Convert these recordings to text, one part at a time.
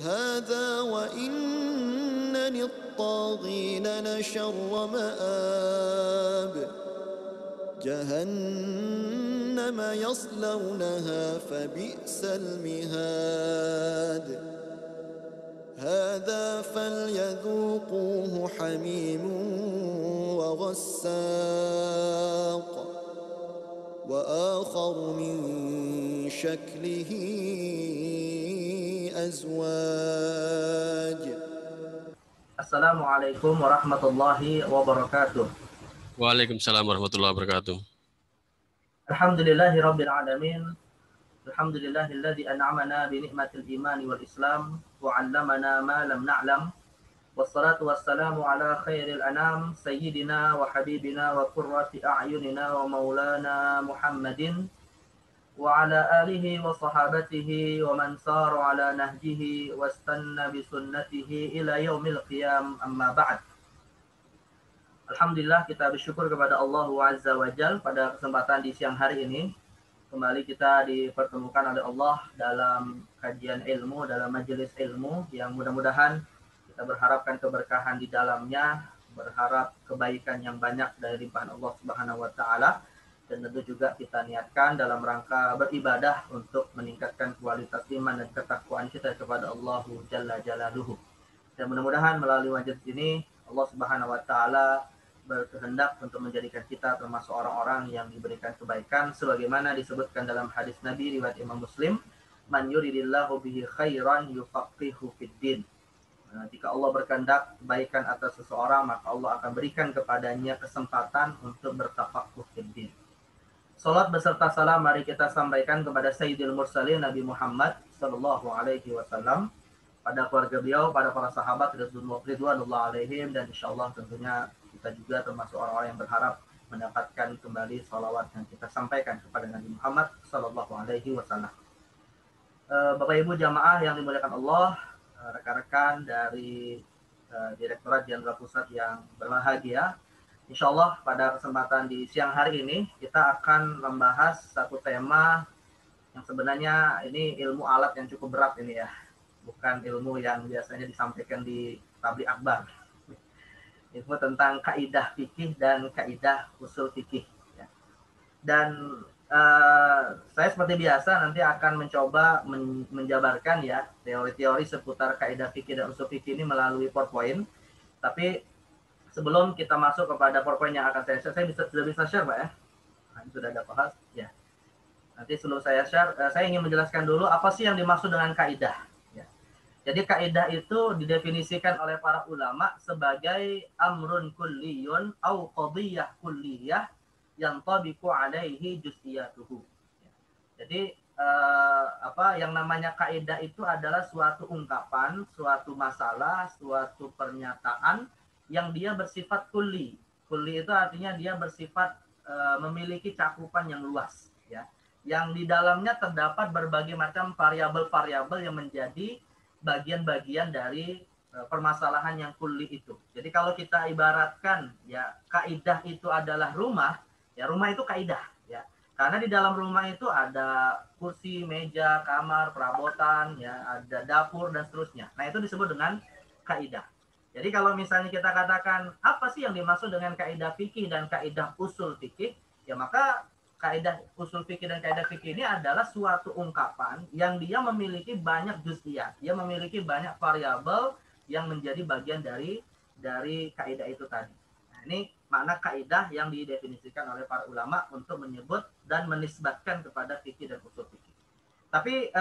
هذا وإن للطاغين لشر مآب جهنم يصلونها فبئس المهاد هذا فليذوقوه حميم وغساق وآخر من شكله أزواج. Assalamualaikum warahmatullahi wabarakatuh. Waalaikumsalam warahmatullahi wabarakatuh. Alhamdulillahi rabbil alamin. Alhamdulillahilladzi an'amana bi ni'matil imani wal islam wa 'allamana ma lam na'lam. Wassalatu wassalamu ala khairil anam sayyidina wa habibina wa qurrati a'yunina wa maulana Muhammadin wa ala alihi wa sahabatihi wa man sara ala nahjihi wastanna bi sunnatihi ila yaumil qiyam, amma ba'd. Alhamdulillah, kita bersyukur kepada Allah Azza wa Jal pada kesempatan di siang hari ini. Kembali kita dipertemukan oleh Allah dalam kajian ilmu, dalam majelis ilmu yang mudah-mudahan kita berharapkan keberkahan di dalamnya, berharap kebaikan yang banyak dari limpahan Allah Subhanahu wa taala, dan tentu juga kita niatkan dalam rangka beribadah untuk meningkatkan kualitas iman dan ketakwaan kita kepada Allah Jalla Jalaluhu. Dan mudah-mudahan melalui majelis ini Allah Subhanahu wa taala berkehendak untuk menjadikan kita termasuk orang-orang yang diberikan kebaikan sebagaimana disebutkan dalam hadis Nabi riwayat Imam Muslim, man yuridillahu bihi khairan yufaqihu fiddin. Jika Allah berkehendak kebaikan atas seseorang, maka Allah akan berikan kepadanya kesempatan untuk bertafaqquh fiddin. Salat beserta salam mari kita sampaikan kepada Sayyidil Mursalin Nabi Muhammad sallallahu alaihi wasallam, pada keluarga beliau, pada para sahabat ridwanullah alaihim, dan insyaallah tentunya kita juga termasuk orang-orang yang berharap mendapatkan kembali salawat yang kita sampaikan kepada Nabi Muhammad sallallahu alaihi wasallam. Bapak Ibu jamaah yang dimuliakan Allah, rekan-rekan dari Direktorat Jenderal Pusat yang berbahagia, insyaallah pada kesempatan di siang hari ini kita akan membahas satu tema yang sebenarnya ini ilmu alat yang cukup berat ini ya. Bukan ilmu yang biasanya disampaikan di tabligh akbar. Ilmu tentang kaidah fikih dan kaidah usul fikih. Ya. Dan saya seperti biasa nanti akan mencoba menjabarkan ya teori-teori seputar kaidah fikih dan usul fikih ini melalui PowerPoint. Tapi sebelum kita masuk kepada PowerPoint yang akan saya share, sudah bisa share Pak ya? Nah, sudah ada Pak. Ya. Nanti sebelum saya share, saya ingin menjelaskan dulu apa sih yang dimaksud dengan kaidah. Jadi kaidah itu didefinisikan oleh para ulama sebagai amrun kulliyun au qadiyah kulliyah yang tabiqu alaihi juz'iyatuhu. Jadi yang namanya kaidah itu adalah suatu ungkapan, suatu masalah, suatu pernyataan yang dia bersifat kulli. Kulli itu artinya dia bersifat memiliki cakupan yang luas ya. Yang di dalamnya terdapat berbagai macam variabel-variabel yang menjadi bagian-bagian dari permasalahan yang kulli itu. Jadi kalau kita ibaratkan ya kaidah itu adalah rumah, ya rumah itu kaidah ya. Karena di dalam rumah itu ada kursi, meja, kamar, perabotan, ya, ada dapur dan seterusnya. Nah, itu disebut dengan kaidah. Jadi kalau misalnya kita katakan apa sih yang dimaksud dengan kaidah fikih dan kaidah usul fikih, ya maka kaidah usul fikih dan kaidah fikih ini adalah suatu ungkapan yang dia memiliki banyak juz'iyat, dia memiliki banyak variabel yang menjadi bagian dari kaidah itu tadi. Nah, ini makna kaidah yang didefinisikan oleh para ulama untuk menyebut dan menisbatkan kepada fikih dan usul fikih. Tapi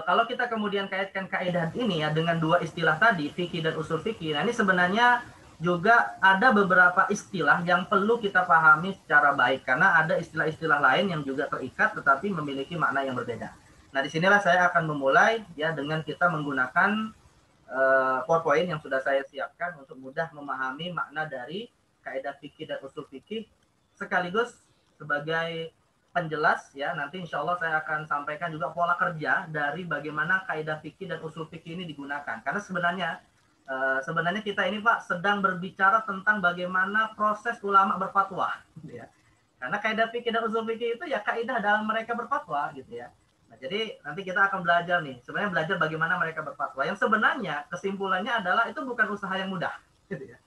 kalau kita kemudian kaitkan kaidah ini ya dengan dua istilah tadi, fikih dan usul fikih, nah ini sebenarnya juga ada beberapa istilah yang perlu kita pahami secara baik karena ada istilah-istilah lain yang juga terikat tetapi memiliki makna yang berbeda. Nah, disinilah saya akan memulai ya dengan kita menggunakan PowerPoint yang sudah saya siapkan untuk mudah memahami makna dari kaidah fikih dan usul fikih sekaligus sebagai penjelas ya. Nanti insya Allah saya akan sampaikan juga pola kerja dari bagaimana kaidah fikih dan usul fikih ini digunakan. Karena sebenarnya kita ini Pak sedang berbicara tentang bagaimana proses ulama berfatwa, gitu ya. Karena kaidah fikih dan usul fikih itu ya kaidah dalam mereka berfatwa, gitu ya. Nah, jadi nanti kita akan belajar nih, sebenarnya belajar bagaimana mereka berfatwa. Yang sebenarnya kesimpulannya adalah itu bukan usaha yang mudah, gitu ya.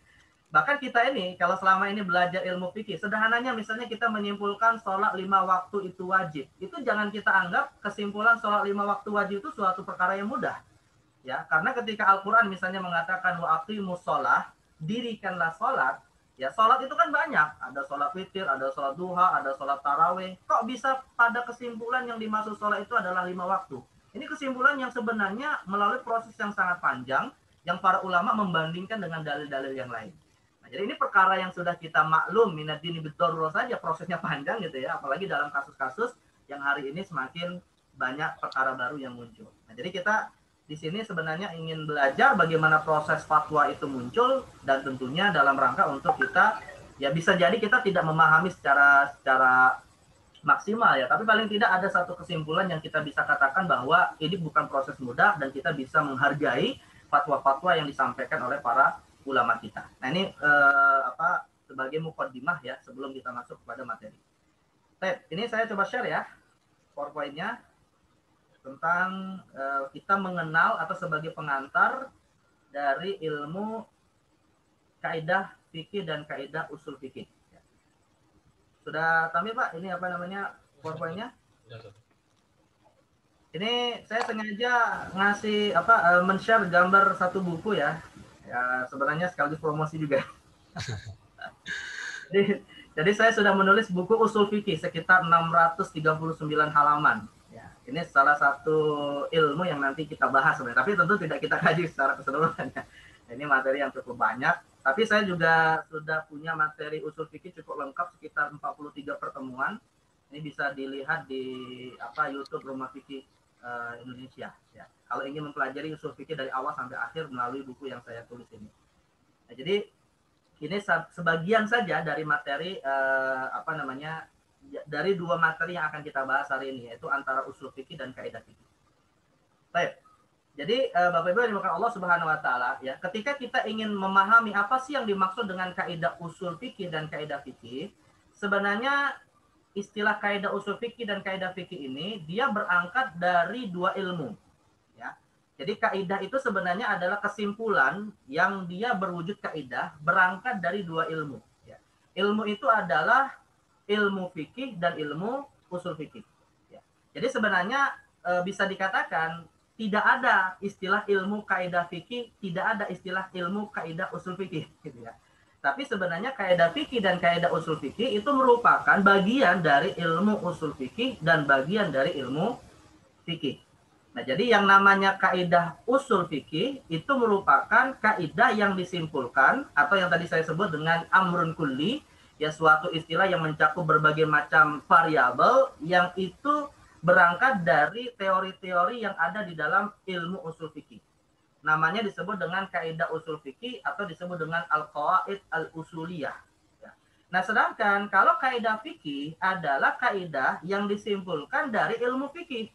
Bahkan kita ini, kalau selama ini belajar ilmu fikih, sederhananya misalnya kita menyimpulkan sholat 5 waktu itu wajib. Itu jangan kita anggap kesimpulan sholat 5 waktu wajib itu suatu perkara yang mudah. Ya, karena ketika Al-Quran misalnya mengatakan wa aqimus sholah, dirikanlah sholat, ya sholat itu kan banyak. Ada sholat witir, ada sholat duha, ada sholat taraweh. Kok bisa pada kesimpulan yang dimaksud sholat itu adalah 5 waktu? Ini kesimpulan yang sebenarnya melalui proses yang sangat panjang, yang para ulama membandingkan dengan dalil-dalil yang lain. Jadi ini perkara yang sudah kita maklum minad dini bid-darurah saja, prosesnya panjang gitu ya, apalagi dalam kasus-kasus yang hari ini semakin banyak perkara baru yang muncul. Nah, jadi kita di sini sebenarnya ingin belajar bagaimana proses fatwa itu muncul, dan tentunya dalam rangka untuk kita ya bisa jadi kita tidak memahami secara maksimal ya, tapi paling tidak ada satu kesimpulan yang kita bisa katakan bahwa ini bukan proses mudah dan kita bisa menghargai fatwa-fatwa yang disampaikan oleh para ulama kita. Nah, ini sebagai mukaddimah ya sebelum kita masuk kepada materi. Ini saya coba share ya PowerPoint-nya tentang kita mengenal atau sebagai pengantar dari ilmu kaidah fikih dan kaidah usul fikih. Sudah tampil Pak? Ini apa namanya PowerPoint-nya? Ini saya sengaja ngasih men-share gambar satu buku ya. Ya, sebenarnya sekaligus promosi juga. jadi saya sudah menulis buku usul fikih sekitar 639 halaman. Ya, ini salah satu ilmu yang nanti kita bahas sebenarnya. Tapi tentu tidak kita kaji secara keseluruhan. Ini materi yang cukup banyak. Tapi saya juga sudah punya materi usul fikih cukup lengkap sekitar 43 pertemuan. Ini bisa dilihat di YouTube Rumah Fikih Indonesia. Ya. Kalau ingin mempelajari usul fikih dari awal sampai akhir melalui buku yang saya tulis ini. Nah, jadi ini sebagian saja dari materi dari dua materi yang akan kita bahas hari ini, yaitu antara usul fikih dan kaidah fikih. Baik. Jadi Bapak Ibu yang dimuliakan Allah Subhanahu wa taala, ya, ketika kita ingin memahami apa sih yang dimaksud dengan kaidah usul fikih dan kaidah fikih, sebenarnya istilah kaidah usul fikih dan kaidah fikih ini dia berangkat dari dua ilmu. Jadi kaidah itu sebenarnya adalah kesimpulan yang dia berwujud kaidah berangkat dari dua ilmu. Ya. Ilmu itu adalah ilmu fikih dan ilmu usul fikih. Ya. Jadi sebenarnya bisa dikatakan tidak ada istilah ilmu kaidah fikih, tidak ada istilah ilmu kaidah usul fikih. Gitu ya. Tapi sebenarnya kaidah fikih dan kaidah usul fikih itu merupakan bagian dari ilmu usul fikih dan bagian dari ilmu fikih. Nah, jadi yang namanya kaidah usul fikih itu merupakan kaidah yang disimpulkan atau yang tadi saya sebut dengan amrun kulli, ya suatu istilah yang mencakup berbagai macam variabel yang itu berangkat dari teori-teori yang ada di dalam ilmu usul fikih. Namanya disebut dengan kaidah usul fikih atau disebut dengan al-qawaid al-usuliyah. Nah, sedangkan kalau kaidah fikih adalah kaidah yang disimpulkan dari ilmu fikih.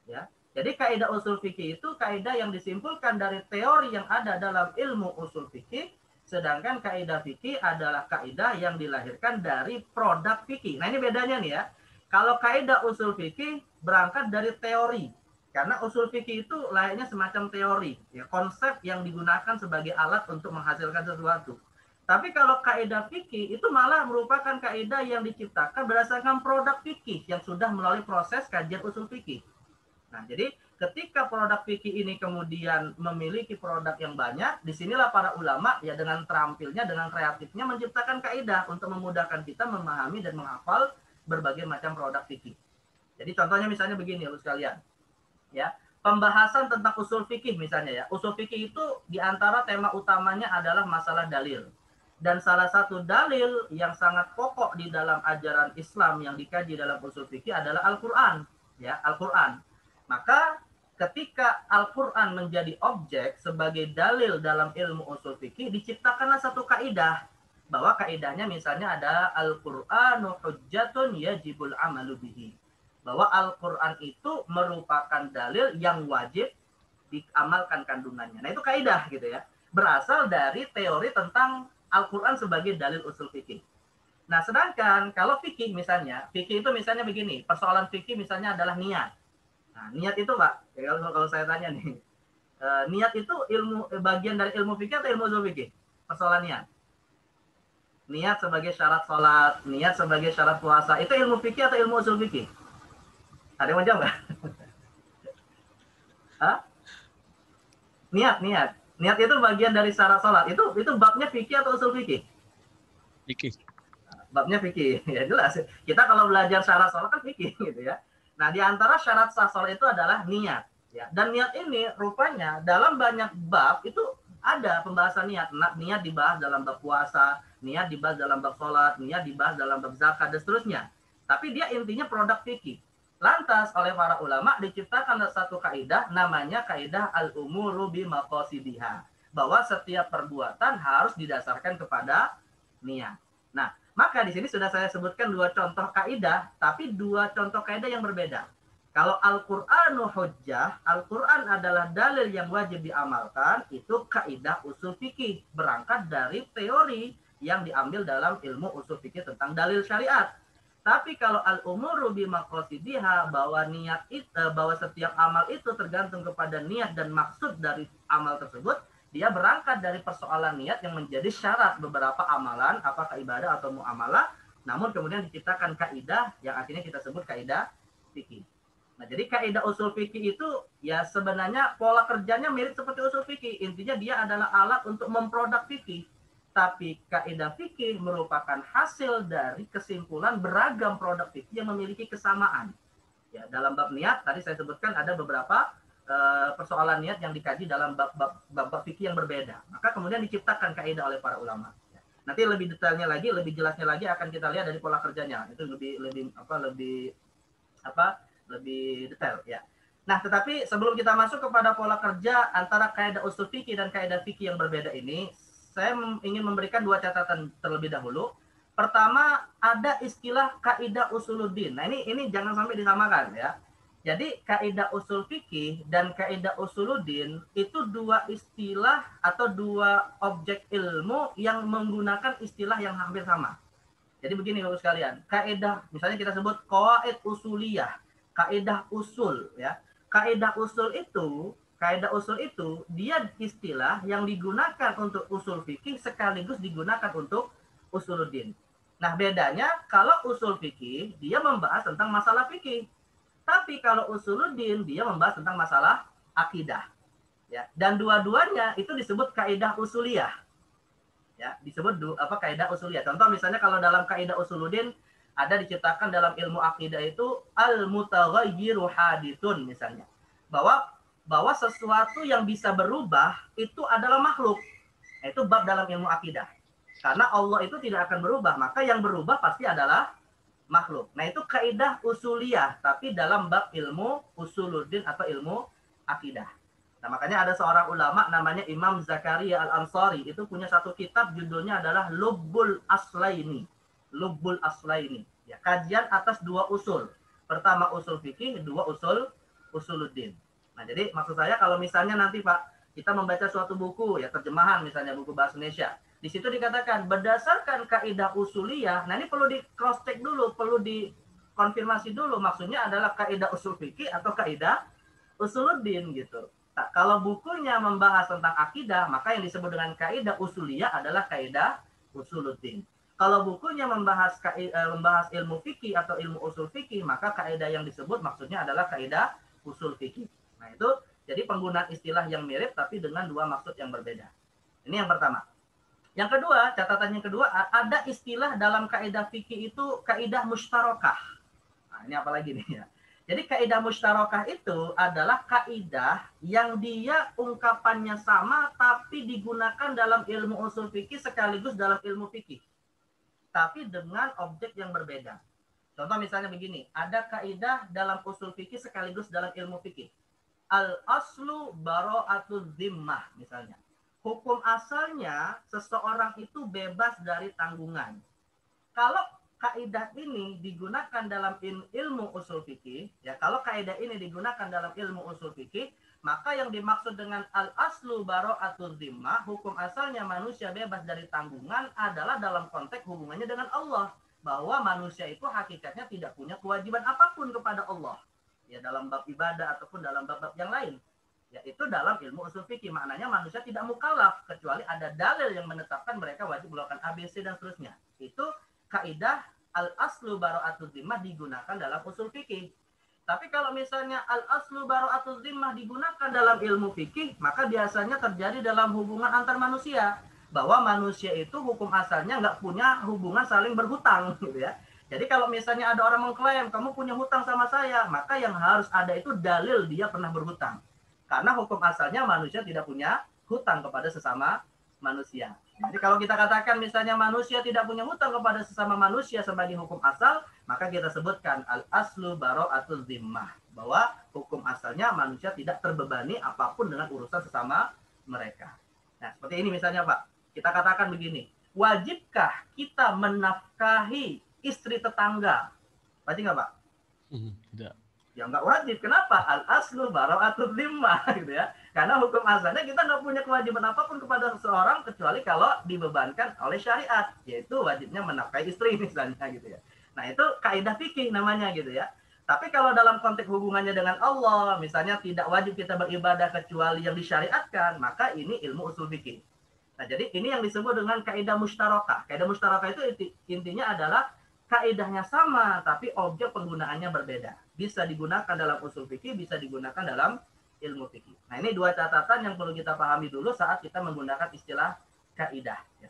Ya. Jadi kaidah usul fikih itu kaidah yang disimpulkan dari teori yang ada dalam ilmu usul fikih, sedangkan kaidah fikih adalah kaidah yang dilahirkan dari produk fikih. Nah, ini bedanya nih ya. Kalau kaidah usul fikih berangkat dari teori, karena usul fikih itu layaknya semacam teori, ya, konsep yang digunakan sebagai alat untuk menghasilkan sesuatu. Tapi kalau kaidah fikih itu malah merupakan kaidah yang diciptakan berdasarkan produk fikih yang sudah melalui proses kajian usul fikih. Nah, jadi ketika produk fikih ini kemudian memiliki produk yang banyak, disinilah para ulama ya dengan terampilnya, dengan kreatifnya menciptakan kaidah untuk memudahkan kita memahami dan menghafal berbagai macam produk fikih. Jadi contohnya misalnya begini, Lus sekalian. Ya, pembahasan tentang usul fikih misalnya ya. Usul fikih itu diantara tema utamanya adalah masalah dalil. Dan salah satu dalil yang sangat pokok di dalam ajaran Islam yang dikaji dalam usul fikih adalah Al-Qur'an, ya, Al-Qur'an. Maka ketika Al-Quran menjadi objek sebagai dalil dalam ilmu usul fikih, diciptakanlah satu kaidah. Bahwa kaidahnya misalnya ada Al-Qur'anu hujjatun yajibul amalu bihi. Bahwa Al-Quran itu merupakan dalil yang wajib diamalkan kandungannya. Nah, itu kaidah gitu ya. Berasal dari teori tentang Al-Quran sebagai dalil usul fikih. Nah, sedangkan kalau fikih misalnya, fikih itu misalnya begini, persoalan fikih misalnya adalah niat. Nah, niat itu Pak, ya, kalau saya tanya nih, niat itu ilmu bagian dari ilmu fikih atau ilmu usul fikih? Persoalan niat. Niat sebagai syarat sholat, niat sebagai syarat puasa, itu ilmu fikih atau ilmu usul fikih? Ada yang mau jawab nggak? Hah? Niat. Niat itu bagian dari syarat sholat. Itu babnya fikih atau usul fikih? Fikih. Babnya fikih. Ya jelas. Kita kalau belajar syarat sholat kan fikih gitu ya. Nah, di antara syarat sah sholat itu adalah niat. Ya. Dan niat ini rupanya dalam banyak bab itu ada pembahasan niat. Niat dibahas dalam bab puasa, niat dibahas dalam bab sholat, niat dibahas dalam bab zakat, dan seterusnya. Tapi dia intinya produk fikih. Lantas oleh para ulama diciptakan satu kaidah namanya kaidah al-umuru bimaqasidiha. Bahwa setiap perbuatan harus didasarkan kepada niat. Nah, maka di sini sudah saya sebutkan dua contoh kaidah, tapi dua contoh kaidah yang berbeda. Kalau Al-Qur'anu hujjah, Al-Qur'an adalah dalil yang wajib diamalkan, itu kaidah usul fikih, berangkat dari teori yang diambil dalam ilmu usul fikih tentang dalil syariat. Tapi kalau al-umuru bimaqasidiha, bahwa niat itu, bahwa setiap amal itu tergantung kepada niat dan maksud dari amal tersebut, dia berangkat dari persoalan niat yang menjadi syarat beberapa amalan, apakah ibadah atau muamalah, namun kemudian diciptakan kaidah yang akhirnya kita sebut kaidah fikih. Nah, jadi kaidah usul fikih itu ya sebenarnya pola kerjanya mirip seperti usul fikih. Intinya dia adalah alat untuk memproduk fikih. Tapi kaidah fikih merupakan hasil dari kesimpulan beragam produk fikih yang memiliki kesamaan. Ya, dalam bab niat tadi saya sebutkan ada beberapa persoalan niat yang dikaji dalam bab fikih yang berbeda. Maka kemudian diciptakan kaidah oleh para ulama. Nanti lebih detailnya lagi, lebih jelasnya lagi akan kita lihat dari pola kerjanya. Itu lebih detail ya. Nah, tetapi sebelum kita masuk kepada pola kerja antara kaidah usul fikih dan kaidah fikih yang berbeda ini, saya ingin memberikan dua catatan terlebih dahulu. Pertama, ada istilah kaidah usuluddin. Nah, ini jangan sampai disamakan ya. Jadi, kaidah usul fikih dan kaidah usuluddin itu dua istilah atau dua objek ilmu yang menggunakan istilah yang hampir sama. Jadi begini Bapak sekalian, kaidah misalnya kita sebut qawaid usuliyah, kaidah usul ya. Kaidah usul itu dia istilah yang digunakan untuk usul fikih sekaligus digunakan untuk usuluddin. Nah, bedanya kalau usul fikih dia membahas tentang masalah fikih. Tapi kalau usuluddin dia membahas tentang masalah akidah. Ya, dan dua-duanya itu disebut kaidah usuliyah. Ya, disebut kaidah usuliyah. Contoh misalnya kalau dalam kaidah usuluddin ada diciptakan dalam ilmu akidah itu al-mutaghayyiru haditsun misalnya. Bahwa sesuatu yang bisa berubah itu adalah makhluk. Itu bab dalam ilmu akidah. Karena Allah itu tidak akan berubah, maka yang berubah pasti adalah makhluk. Nah, itu kaidah usuliyah, tapi dalam bab ilmu usuluddin atau ilmu akidah. Nah, makanya ada seorang ulama namanya Imam Zakaria Al-Ansari, itu punya satu kitab judulnya adalah Lubbul Aslaini. Lubbul Aslaini. Ya, kajian atas dua usul. Pertama usul fikih, kedua usuluddin. Nah, jadi maksud saya kalau misalnya nanti Pak, kita membaca suatu buku, ya terjemahan misalnya buku bahasa Indonesia. Di situ dikatakan berdasarkan kaidah usuliyah. Nah, ini perlu di cross check dulu, perlu dikonfirmasi dulu maksudnya adalah kaidah usul fikih atau kaidah usuluddin gitu. Nah, kalau bukunya membahas tentang akidah, maka yang disebut dengan kaidah usuliyah adalah kaidah usuluddin. Kalau bukunya membahas ilmu fikih atau ilmu usul fikih, maka kaidah yang disebut maksudnya adalah kaidah usul fikih. Nah, itu jadi penggunaan istilah yang mirip tapi dengan dua maksud yang berbeda. Ini yang pertama. Yang kedua, catatan yang kedua, ada istilah dalam kaidah fikih itu kaidah mustarakah. Nah, ini apa lagi nih ya? Jadi kaidah mustarakah itu adalah kaidah yang dia ungkapannya sama tapi digunakan dalam ilmu usul fikih sekaligus dalam ilmu fikih. Tapi dengan objek yang berbeda. Contoh misalnya begini, ada kaidah dalam usul fikih sekaligus dalam ilmu fikih. Al-aslu bara'atul zimmah misalnya. Hukum asalnya seseorang itu bebas dari tanggungan. Kalau kaidah ini digunakan dalam ilmu usul fikih, ya kalau kaidah ini digunakan dalam ilmu usul fikih, maka yang dimaksud dengan al-aslu bara'atul zimmah, hukum asalnya manusia bebas dari tanggungan adalah dalam konteks hubungannya dengan Allah. Bahwa manusia itu hakikatnya tidak punya kewajiban apapun kepada Allah. ya dalam bab ibadah ataupun dalam bab-bab yang lain. Ya, itu dalam ilmu usul fikih. Maknanya manusia tidak mukallaf kecuali ada dalil yang menetapkan mereka wajib melakukan ABC dan seterusnya. Itu kaidah al-aslu bara'atul zimmah digunakan dalam usul fikih. Tapi kalau misalnya al-aslu bara'atul zimmah digunakan dalam ilmu fikih, maka biasanya terjadi dalam hubungan antar manusia. Bahwa manusia itu hukum asalnya nggak punya hubungan saling berhutang, gitu ya. Jadi kalau misalnya ada orang mengklaim, kamu punya hutang sama saya, maka yang harus ada itu dalil dia pernah berhutang. Karena hukum asalnya manusia tidak punya hutang kepada sesama manusia. Jadi kalau kita katakan misalnya manusia tidak punya hutang kepada sesama manusia sebagai hukum asal, maka kita sebutkan al-aslu bara'atul zimmah. Bahwa hukum asalnya manusia tidak terbebani apapun dengan urusan sesama mereka. Nah, seperti ini misalnya Pak. Kita katakan begini, wajibkah kita menafkahi istri tetangga? Wajib nggak Pak? Tidak. Ya nggak wajib. Kenapa? Al-aslu bara'atul zimmah gitu ya. Karena hukum asalnya kita nggak punya kewajiban apapun kepada seseorang kecuali kalau dibebankan oleh syariat, yaitu wajibnya menafkahi istri misalnya gitu ya. Nah itu kaidah fikih namanya gitu ya. Tapi kalau dalam konteks hubungannya dengan Allah, misalnya tidak wajib kita beribadah kecuali yang disyariatkan, maka ini ilmu usul fikih. Nah jadi ini yang disebut dengan kaidah mustarakah. Kaidah mustarakah itu intinya adalah kaidahnya sama, tapi objek penggunaannya berbeda. Bisa digunakan dalam usul fikih, bisa digunakan dalam ilmu fikih. Nah, ini dua catatan yang perlu kita pahami dulu saat kita menggunakan istilah kaidah. Ya.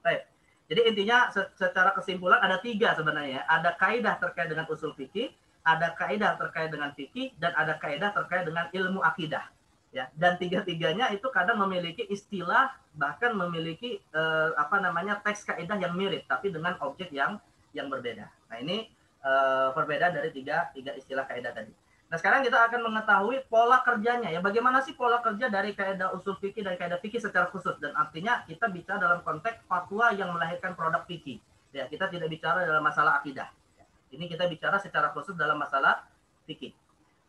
Baik. Jadi intinya secara kesimpulan ada tiga sebenarnya. Ada kaidah terkait dengan usul fikih, ada kaidah terkait dengan fikih, dan ada kaidah terkait dengan ilmu akidah. Ya. Dan tiga-tiganya itu kadang memiliki istilah, bahkan memiliki teks kaidah yang mirip, tapi dengan objek yang berbeda. Nah ini perbedaan dari tiga istilah kaidah tadi. Nah sekarang kita akan mengetahui pola kerjanya ya. Bagaimana sih pola kerja dari kaidah usul fikih dan kaidah fikih secara khusus, dan artinya kita bicara dalam konteks fatwa yang melahirkan produk fikih. Ya kita tidak bicara dalam masalah akidah. Ini kita bicara secara khusus dalam masalah fikih.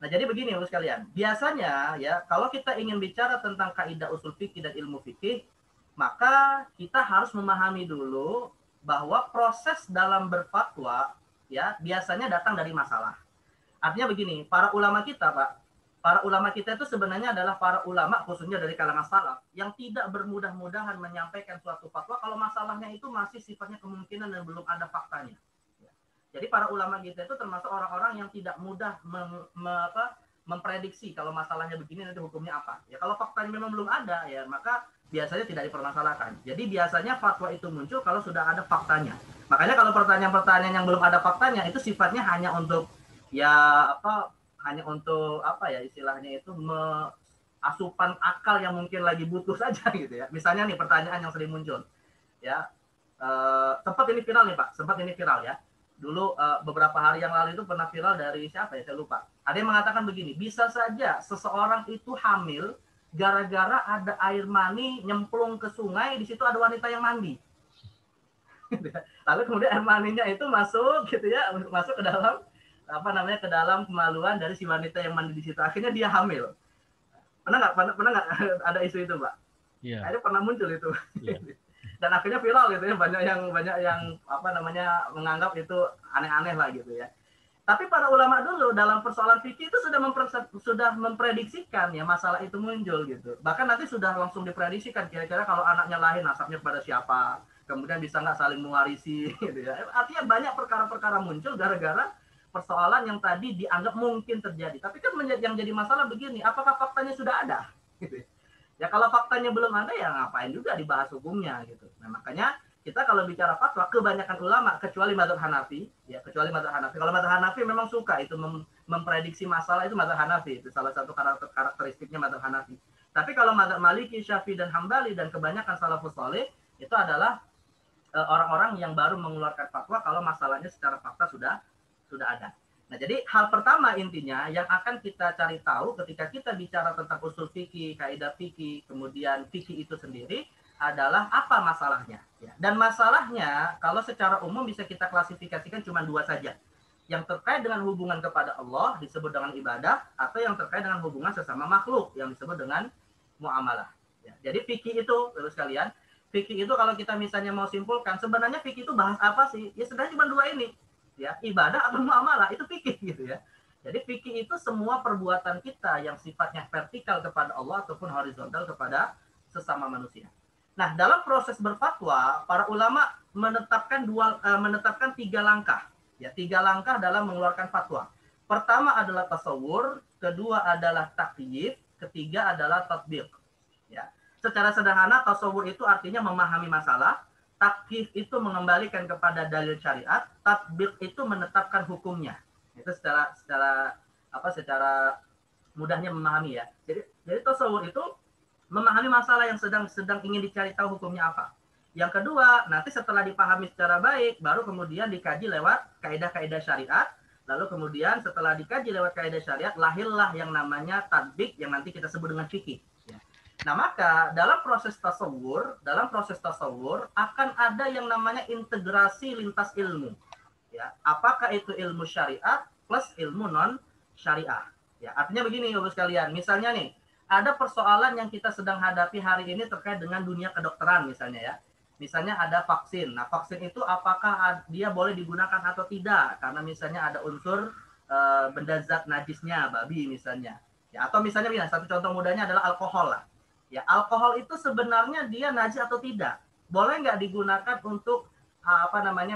Nah jadi begini Bapak sekalian. Biasanya ya kalau kita ingin bicara tentang kaidah usul fikih dan ilmu fikih, maka kita harus memahami dulu bahwa proses dalam berfatwa ya biasanya datang dari masalah. Artinya begini, para ulama kita Pak, para ulama kita itu sebenarnya adalah para ulama khususnya dari kalangan salaf yang tidak bermudah-mudahan menyampaikan suatu fatwa kalau masalahnya itu masih sifatnya kemungkinan dan belum ada faktanya. Jadi para ulama kita itu termasuk orang-orang yang tidak mudah memprediksi kalau masalahnya begini nanti hukumnya apa. Ya kalau faktanya memang belum ada ya maka biasanya tidak dipermasalahkan. Jadi biasanya fatwa itu muncul kalau sudah ada faktanya. Makanya kalau pertanyaan-pertanyaan yang belum ada faktanya itu sifatnya hanya untuk istilahnya itu asupan akal yang mungkin lagi butuh saja gitu ya. Misalnya nih pertanyaan yang sering muncul. Ya. Sempat ini viral ya. Dulu beberapa hari yang lalu itu pernah viral dari siapa ya, saya lupa. Ada yang mengatakan begini, bisa saja seseorang itu hamil gara-gara ada air mani nyemplung ke sungai, di situ ada wanita yang mandi. Lalu kemudian air maninya itu masuk gitu ya, masuk ke dalam ke dalam kemaluan dari si wanita yang mandi di situ. Akhirnya dia hamil. Pernah nggak ada isu itu, Pak? Iya. Akhirnya pernah muncul itu. Yeah. Dan akhirnya viral gitu ya, banyak yang menganggap itu aneh-aneh lah gitu ya. Tapi para ulama dulu dalam persoalan fikih itu sudah memprediksikan ya masalah itu muncul gitu. Bahkan nanti sudah langsung diprediksikan kira-kira kalau anaknya lahir nasabnya kepada siapa, kemudian bisa nggak saling mewarisi gitu ya. Artinya banyak perkara-perkara muncul gara-gara persoalan yang tadi dianggap mungkin terjadi. Tapi kan yang jadi masalah begini, apakah faktanya sudah ada? Gitu. Ya kalau faktanya belum ada ya ngapain juga dibahas hukumnya gitu. Nah makanya kita kalau bicara fatwa, kebanyakan ulama kecuali mazhab Hanafi, ya kecuali mazhab Hanafi. Kalau mazhab Hanafi memang suka itu memprediksi masalah, itu mazhab Hanafi, itu salah satu karakteristiknya mazhab Hanafi. Tapi kalau mazhab Maliki, Syafi'i dan Hambali dan kebanyakan salafus saleh itu adalah orang-orang yang baru mengeluarkan fatwa kalau masalahnya secara fakta sudah ada. Nah, jadi hal pertama intinya yang akan kita cari tahu ketika kita bicara tentang usul fikih, kaidah fikih, kemudian fikih itu sendiri adalah apa masalahnya. Ya. Dan masalahnya kalau secara umum bisa kita klasifikasikan cuma dua saja. Yang terkait dengan hubungan kepada Allah disebut dengan ibadah, atau yang terkait dengan hubungan sesama makhluk yang disebut dengan muamalah. Ya. Jadi fikih itu, terus sekalian, fikih itu kalau kita misalnya mau simpulkan, sebenarnya fikih itu bahas apa sih? Ya sebenarnya cuma dua ini. Ya, ibadah atau muamalah itu fikih gitu ya. Jadi fikih itu semua perbuatan kita yang sifatnya vertikal kepada Allah ataupun horizontal kepada sesama manusia. Nah, dalam proses berfatwa, para ulama menetapkan 3 langkah. Ya, 3 langkah dalam mengeluarkan fatwa. Pertama adalah tasawur, kedua adalah takyif, ketiga adalah tatbiq. Ya. Secara sederhana, tasawur itu artinya memahami masalah, takyif itu mengembalikan kepada dalil syariat, tatbiq itu menetapkan hukumnya. Itu secara mudahnya memahami ya. Jadi tasawur itu memahami masalah yang sedang ingin dicari tahu hukumnya apa. Yang kedua, nanti setelah dipahami secara baik, baru kemudian dikaji lewat kaidah-kaidah syariat. Lalu kemudian setelah dikaji lewat kaidah syariat, lahirlah yang namanya tatbik yang nanti kita sebut dengan fikih. Nah, maka dalam proses tasawur akan ada yang namanya integrasi lintas ilmu. Ya, apakah itu ilmu syariat plus ilmu non syariah? Ya, artinya begini Bapak sekalian, misalnya nih, ada persoalan yang kita sedang hadapi hari ini terkait dengan dunia kedokteran misalnya ya. Misalnya ada vaksin. Nah, vaksin itu apakah dia boleh digunakan atau tidak? Karena misalnya ada unsur benda zat najisnya, babi misalnya. Ya, atau misalnya satu contoh mudahnya adalah alkohol lah. Ya, alkohol itu sebenarnya dia najis atau tidak? Boleh nggak digunakan untuk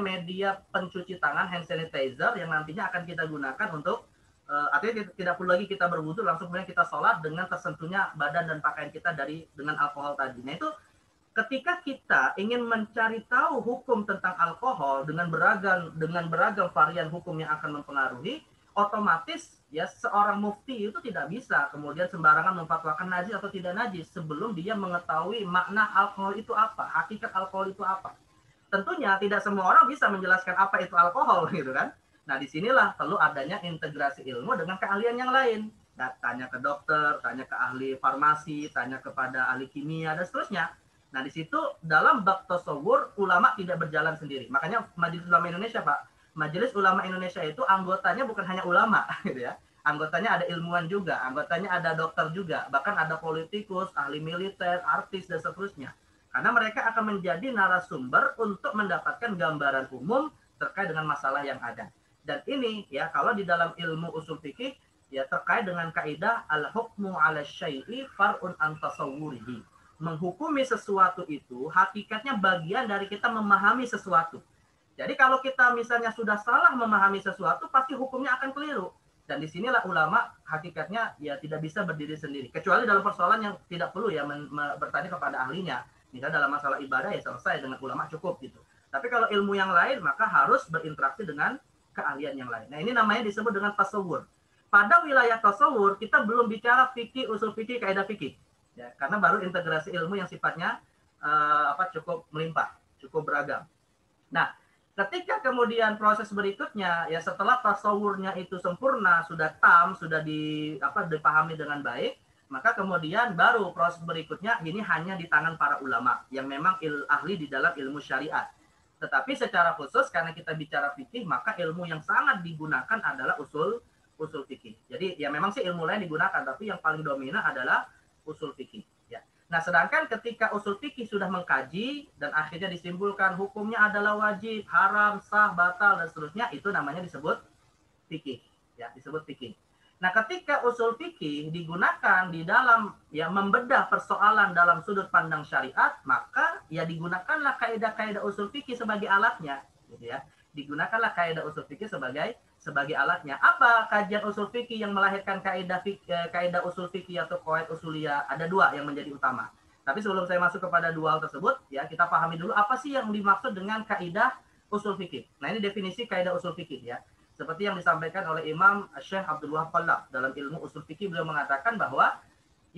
media pencuci tangan, hand sanitizer yang nantinya akan kita gunakan untuk artinya tidak perlu lagi kita berwudu, langsung kemudian kita sholat dengan tersentuhnya badan dan pakaian kita dengan alkohol tadi. Nah, itu ketika kita ingin mencari tahu hukum tentang alkohol dengan beragam varian hukum yang akan mempengaruhi, otomatis ya seorang mufti itu tidak bisa kemudian sembarangan memfatwakan najis atau tidak najis sebelum dia mengetahui makna alkohol itu apa, hakikat alkohol itu apa. Tentunya tidak semua orang bisa menjelaskan apa itu alkohol gitu kan. Nah, disinilah perlu adanya integrasi ilmu dengan keahlian yang lain. Nah, tanya ke dokter, tanya ke ahli farmasi, tanya kepada ahli kimia dan seterusnya. Nah, di situ dalam bab tasawur ulama tidak berjalan sendiri. Makanya Majelis Ulama Indonesia, Pak, Majelis Ulama Indonesia itu anggotanya bukan hanya ulama gitu ya. Anggotanya ada ilmuwan juga, anggotanya ada dokter juga, bahkan ada politikus, ahli militer, artis dan seterusnya. Karena mereka akan menjadi narasumber untuk mendapatkan gambaran umum terkait dengan masalah yang ada. Dan ini ya kalau di dalam ilmu usul fikih ya terkait dengan kaidah al-hukmu 'ala syai'i far'un an tasawwurihi. Menghukumi sesuatu itu hakikatnya bagian dari kita memahami sesuatu. Jadi kalau kita misalnya sudah salah memahami sesuatu, pasti hukumnya akan keliru. Dan disinilah ulama hakikatnya ya tidak bisa berdiri sendiri. Kecuali dalam persoalan yang tidak perlu ya bertanya kepada ahlinya. Misalnya dalam masalah ibadah ya selesai dengan ulama cukup gitu. Tapi kalau ilmu yang lain maka harus berinteraksi dengan keahlian yang lain. Nah, ini namanya disebut dengan tasawur. Pada wilayah tasawur kita belum bicara fikih, usul fikih, kaidah fikih. Ya, karena baru integrasi ilmu yang sifatnya cukup melimpah, cukup beragam. Nah, ketika kemudian proses berikutnya ya setelah tasawurnya itu sempurna, sudah tam, sudah dipahami dengan baik, maka kemudian baru proses berikutnya ini hanya di tangan para ulama yang memang ahli di dalam ilmu syariat. Tetapi secara khusus karena kita bicara fikih, maka ilmu yang sangat digunakan adalah usul fikih. Jadi ya memang sih ilmu lain digunakan, tapi yang paling dominan adalah usul fikih. Ya. Nah, sedangkan ketika usul fikih sudah mengkaji dan akhirnya disimpulkan hukumnya adalah wajib, haram, sah, batal dan seterusnya, itu namanya disebut fikih. Ya, disebut fikih. Nah, ketika usul fikih digunakan di dalam ya membedah persoalan dalam sudut pandang syariat, maka ya digunakanlah kaidah-kaidah usul fikih sebagai alatnya, gitu ya. Digunakanlah kaidah usul fikih sebagai alatnya. Apa kajian usul fikih yang melahirkan kaidah usul fikih atau qawaid usuliyah? Ada 2 yang menjadi utama. Tapi sebelum saya masuk kepada 2 hal tersebut, ya kita pahami dulu apa sih yang dimaksud dengan kaidah usul fikih. Nah, ini definisi kaidah usul fikih ya. Seperti yang disampaikan oleh Imam Syekh Abdul Wahab Khalaf dalam ilmu usul fikih, beliau mengatakan bahwa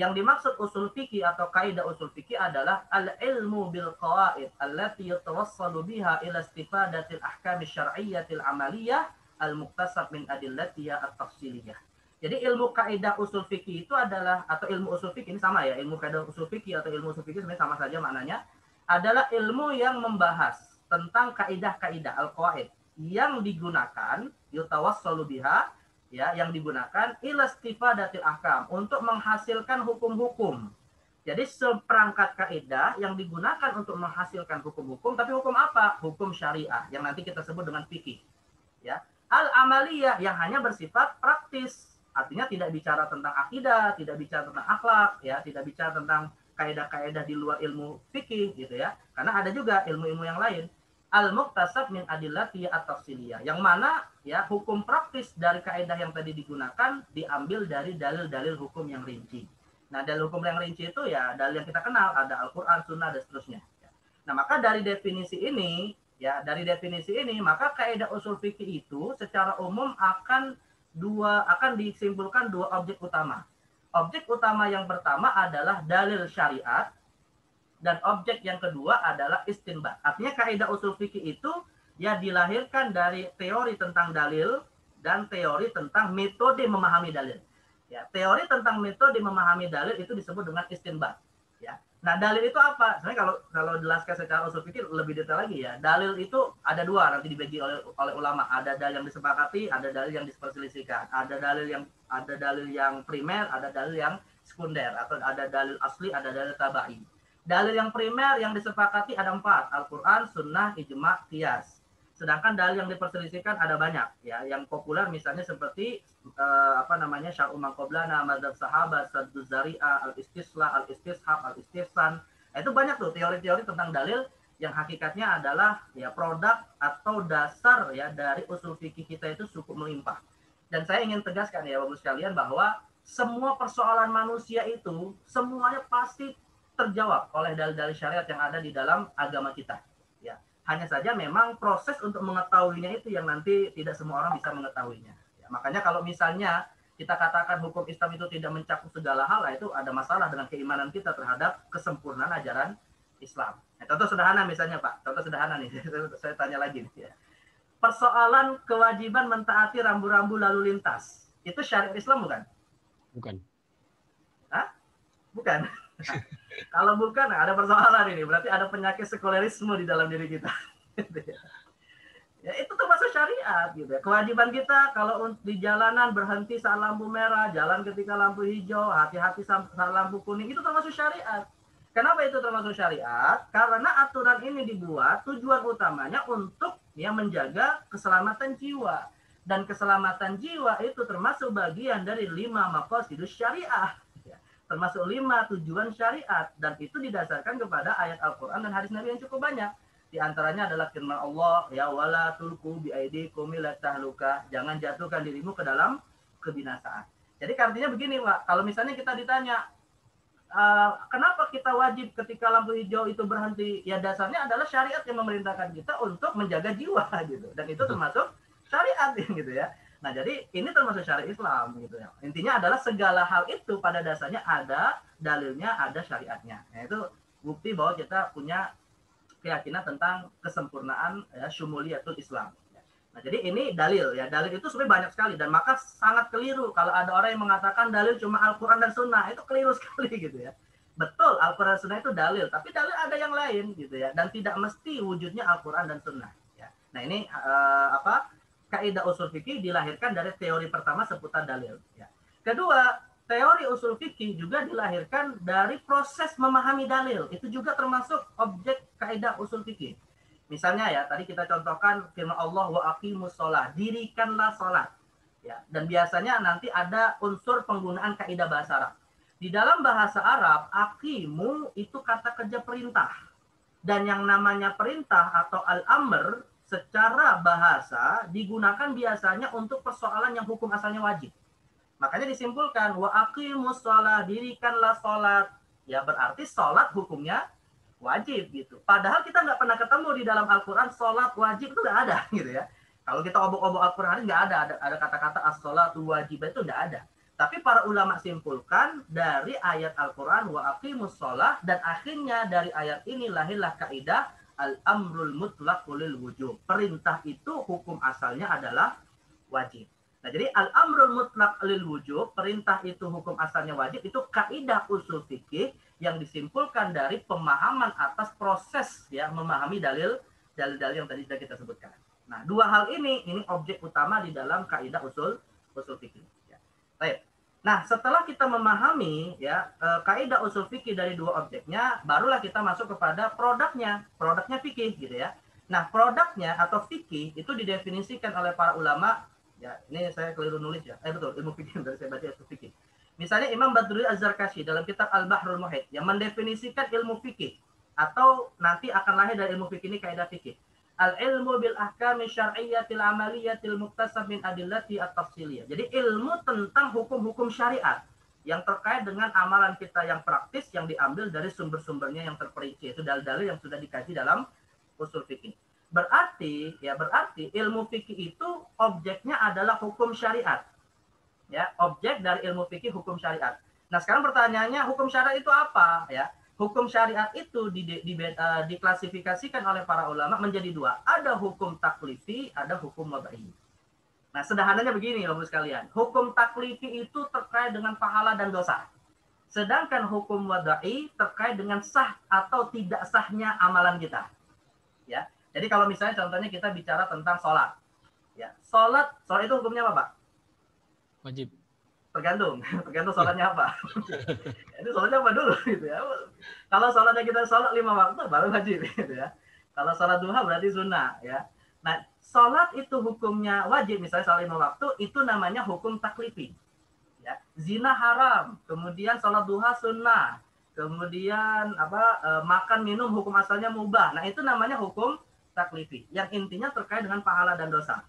yang dimaksud usul fikih atau kaidah usul fikih adalah al-ilmu bil qawaid allati yatawassalu biha ila istifadatil ahkam syar'iyyatil amaliyah al-muktasab min adillatiha at-tafsiliyah. Jadi ilmu kaidah usul fikih itu adalah, atau ilmu usul fikih ini sama ya, ilmu kaidah usul fikih atau ilmu usul fikih sebenarnya sama saja maknanya, adalah ilmu yang membahas tentang kaidah-kaidah al-qawaid yang digunakan yutawassalu biha ya, yang digunakan ila istifadatil ahkam untuk menghasilkan hukum-hukum. Jadi seperangkat kaidah yang digunakan untuk menghasilkan hukum-hukum, tapi hukum apa? Hukum syariah yang nanti kita sebut dengan fikih. Ya. Al-amaliyah yang hanya bersifat praktis. Artinya tidak bicara tentang akidah, tidak bicara tentang akhlak, ya, tidak bicara tentang kaidah-kaidah di luar ilmu fikih gitu ya. Karena ada juga ilmu-ilmu yang lain. Al-muktasab min adillati at-tafsiliyah. Yang mana ya hukum praktis dari kaidah yang tadi digunakan diambil dari dalil-dalil hukum yang rinci. Nah, dalil hukum yang rinci itu ya dalil yang kita kenal, ada Al-Qur'an, Sunnah dan seterusnya. Nah, maka dari definisi ini maka kaidah usul fikih itu secara umum akan disimpulkan dua objek utama. Objek utama yang pertama adalah dalil syariat dan objek yang kedua adalah istinbat. Artinya kaidah usul fikih itu ya dilahirkan dari teori tentang dalil dan teori tentang metode memahami dalil. Ya, teori tentang metode memahami dalil itu disebut dengan istinbat. Ya. Nah, dalil itu apa? Sebenarnya kalau jelaskan secara usul fikih lebih detail lagi ya. Dalil itu ada dua nanti dibagi oleh ulama. Ada dalil yang disepakati, ada dalil yang diperselisihkan. Ada dalil yang primer, ada dalil yang sekunder, atau ada dalil asli, ada dalil tabai. Dalil yang primer yang disepakati ada 4, Al-Qur'an, Sunnah, Ijma', Qiyas. Sedangkan dalil yang diperselisihkan ada banyak ya. Yang populer misalnya seperti syar'u man qablana, madzhab sahabat, sadduz zari'ah, al-istislah, al-istishab, al-istihsan. Itu banyak tuh teori-teori tentang dalil yang hakikatnya adalah ya produk atau dasar ya dari usul fikih kita itu cukup melimpah. Dan saya ingin tegaskan ya Bapak sekalian bahwa semua persoalan manusia itu semuanya pasti terjawab oleh dalil-dalil syariat yang ada di dalam agama kita. Ya, hanya saja memang proses untuk mengetahuinya itu yang nanti tidak semua orang bisa mengetahuinya. Ya, makanya kalau misalnya kita katakan hukum Islam itu tidak mencakup segala hal, itu ada masalah dengan keimanan kita terhadap kesempurnaan ajaran Islam. Nah, contoh sederhana misalnya Pak, contoh sederhana nih, saya tanya lagi nih. Ya. Persoalan kewajiban mentaati rambu-rambu lalu lintas, itu syariat Islam bukan? Bukan. Hah? Bukan. Nah, kalau bukan, ada persoalan ini. Berarti ada penyakit sekulerisme di dalam diri kita. Ya, itu termasuk syariat gitu ya. Kewajiban kita kalau di jalanan berhenti saat lampu merah, jalan ketika lampu hijau, hati-hati saat lampu kuning, itu termasuk syariat. Kenapa itu termasuk syariat? Karena aturan ini dibuat tujuan utamanya untuk ya menjaga keselamatan jiwa. Dan keselamatan jiwa itu termasuk bagian dari 5 maqasidus syariah. Termasuk 5 tujuan syariat, dan itu didasarkan kepada ayat Al-Quran dan hadis Nabi yang cukup banyak. Di antaranya adalah firman Allah, ya wala tulqu biaidikum ila tahluka, jangan jatuhkan dirimu ke dalam kebinasaan. Jadi artinya begini Pak, kalau misalnya kita ditanya kenapa kita wajib ketika lampu hijau itu berhenti, ya dasarnya adalah syariat yang memerintahkan kita untuk menjaga jiwa gitu, dan itu termasuk syariat gitu ya. Nah, jadi ini termasuk syariat Islam gitu ya. Intinya adalah segala hal itu pada dasarnya ada dalilnya, ada syariatnya. Nah, itu bukti bahwa kita punya keyakinan tentang kesempurnaan ya, syumuliyatul Islam. Nah, jadi ini dalil ya. Dalil itu sebenarnya banyak sekali, dan maka sangat keliru kalau ada orang yang mengatakan dalil cuma Al-Qur'an dan Sunnah. Itu keliru sekali gitu ya. Betul, Al-Qur'an dan Sunnah itu dalil, tapi dalil ada yang lain gitu ya, dan tidak mesti wujudnya Al-Qur'an dan Sunnah ya. Nah, ini kaidah usul fikih dilahirkan dari teori pertama seputar dalil. Ya. Kedua, teori usul fikih juga dilahirkan dari proses memahami dalil. Itu juga termasuk objek kaidah usul fikih. Misalnya ya, tadi kita contohkan firman Allah wa aqimus shalah, dirikanlah salat. Ya, dan biasanya nanti ada unsur penggunaan kaidah bahasa Arab. Di dalam bahasa Arab, aqimu itu kata kerja perintah. Dan yang namanya perintah atau al-amr secara bahasa digunakan biasanya untuk persoalan yang hukum asalnya wajib. Makanya disimpulkan wa aqimus shalah, dirikanlah salat. Ya berarti salat hukumnya wajib gitu. Padahal kita nggak pernah ketemu di dalam Al-Qur'an salat wajib, itu nggak ada gitu ya. Kalau kita obok-obok Al-Qur'an nggak ada kata-kata as-shalatu wajib, itu nggak ada. Tapi para ulama simpulkan dari ayat Al-Qur'an wa aqimus shalah, dan akhirnya dari ayat ini lahirlah kaidah al-amrul mutlaq lil wujub. Perintah itu hukum asalnya adalah wajib. Nah, jadi al-amrul mutlaq lil wujub, perintah itu hukum asalnya wajib, itu kaidah usul fikih yang disimpulkan dari pemahaman atas proses ya memahami dalil-dalil yang tadi sudah kita sebutkan. Nah, dua hal ini objek utama di dalam kaidah usul fikih. Ya. Baik. Nah, setelah kita memahami ya kaidah usul fikih dari dua objeknya, barulah kita masuk kepada produknya fikih gitu ya. Nah, produknya atau fikih itu didefinisikan oleh para ulama, ya ini saya keliru nulis ya. Betul, ilmu fikih dari saya baca itu fikih. Misalnya Imam Badruddin Az-Zarkashi dalam kitab Al-Bahrul Muhit yang mendefinisikan ilmu fikih atau nanti akan lahir dari ilmu fikih ini kaidah fikih. Al-ilmu bil ahkami syar'iyyatil amaliyatil muktasab min adillati at-tafsiliyah. Jadi ilmu tentang hukum-hukum syariat yang terkait dengan amalan kita yang praktis yang diambil dari sumber-sumbernya yang terperinci, itu dalil-dalil yang sudah dikaji dalam usul fikih. Berarti ilmu fikih itu objeknya adalah hukum syariat. Ya, objek dari ilmu fikih hukum syariat. Nah, sekarang pertanyaannya hukum syariat itu apa? Ya, hukum syariat itu diklasifikasikan oleh para ulama menjadi dua. Ada hukum taklifi, ada hukum wad'i. Nah, sederhananya begini Bapak sekalian. Hukum taklifi itu terkait dengan pahala dan dosa. Sedangkan hukum wad'i terkait dengan sah atau tidak sahnya amalan kita. Ya. Jadi kalau misalnya contohnya kita bicara tentang sholat. Ya, sholat itu hukumnya apa, Pak? Wajib. Tergantung sholatnya apa. Itu sholatnya apa dulu gitu ya. Kalau sholatnya kita sholat 5 waktu baru wajib gitu ya. Kalau sholat duha berarti sunnah ya. Nah, sholat itu hukumnya wajib, misalnya sholat 5 waktu itu namanya hukum taklifi. Ya, zina haram, kemudian sholat duha sunnah, kemudian makan minum hukum asalnya mubah. Nah, itu namanya hukum taklifi yang intinya terkait dengan pahala dan dosa.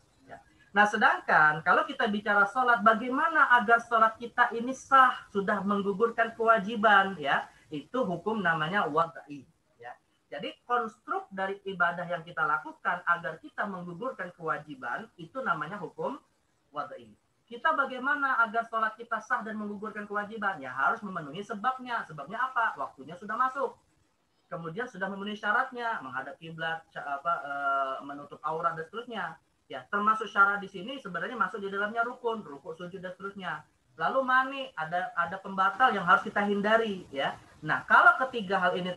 Nah, sedangkan kalau kita bicara sholat, bagaimana agar sholat kita ini sah, sudah menggugurkan kewajiban, ya, itu hukum namanya wad'i. Ya. Jadi konstruk dari ibadah yang kita lakukan agar kita menggugurkan kewajiban, itu namanya hukum wad'i. Kita bagaimana agar sholat kita sah dan menggugurkan kewajiban? Ya harus memenuhi sebabnya. Sebabnya apa? Waktunya sudah masuk. Kemudian sudah memenuhi syaratnya, menghadap kiblat, menutup aurat dan seterusnya. Ya, termasuk syarat di sini sebenarnya masuk di dalamnya rukun, rukuk, sujud dan seterusnya. Lalu mani, ada pembatal yang harus kita hindari, ya. Nah, kalau ketiga hal ini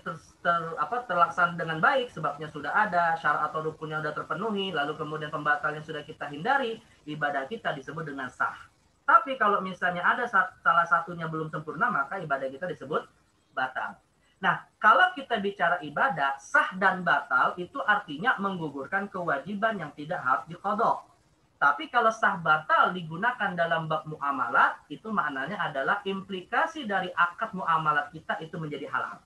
terlaksana dengan baik, sebabnya sudah ada, syarat atau rukunnya sudah terpenuhi, lalu kemudian pembatal yang sudah kita hindari, ibadah kita disebut dengan sah. Tapi kalau misalnya ada salah satunya belum sempurna, maka ibadah kita disebut batal. Nah, kalau kita bicara ibadah, sah dan batal itu artinya menggugurkan kewajiban yang tidak harus diqadha. Tapi kalau sah batal digunakan dalam bab muamalat, itu maknanya adalah implikasi dari akad muamalat kita itu menjadi halal.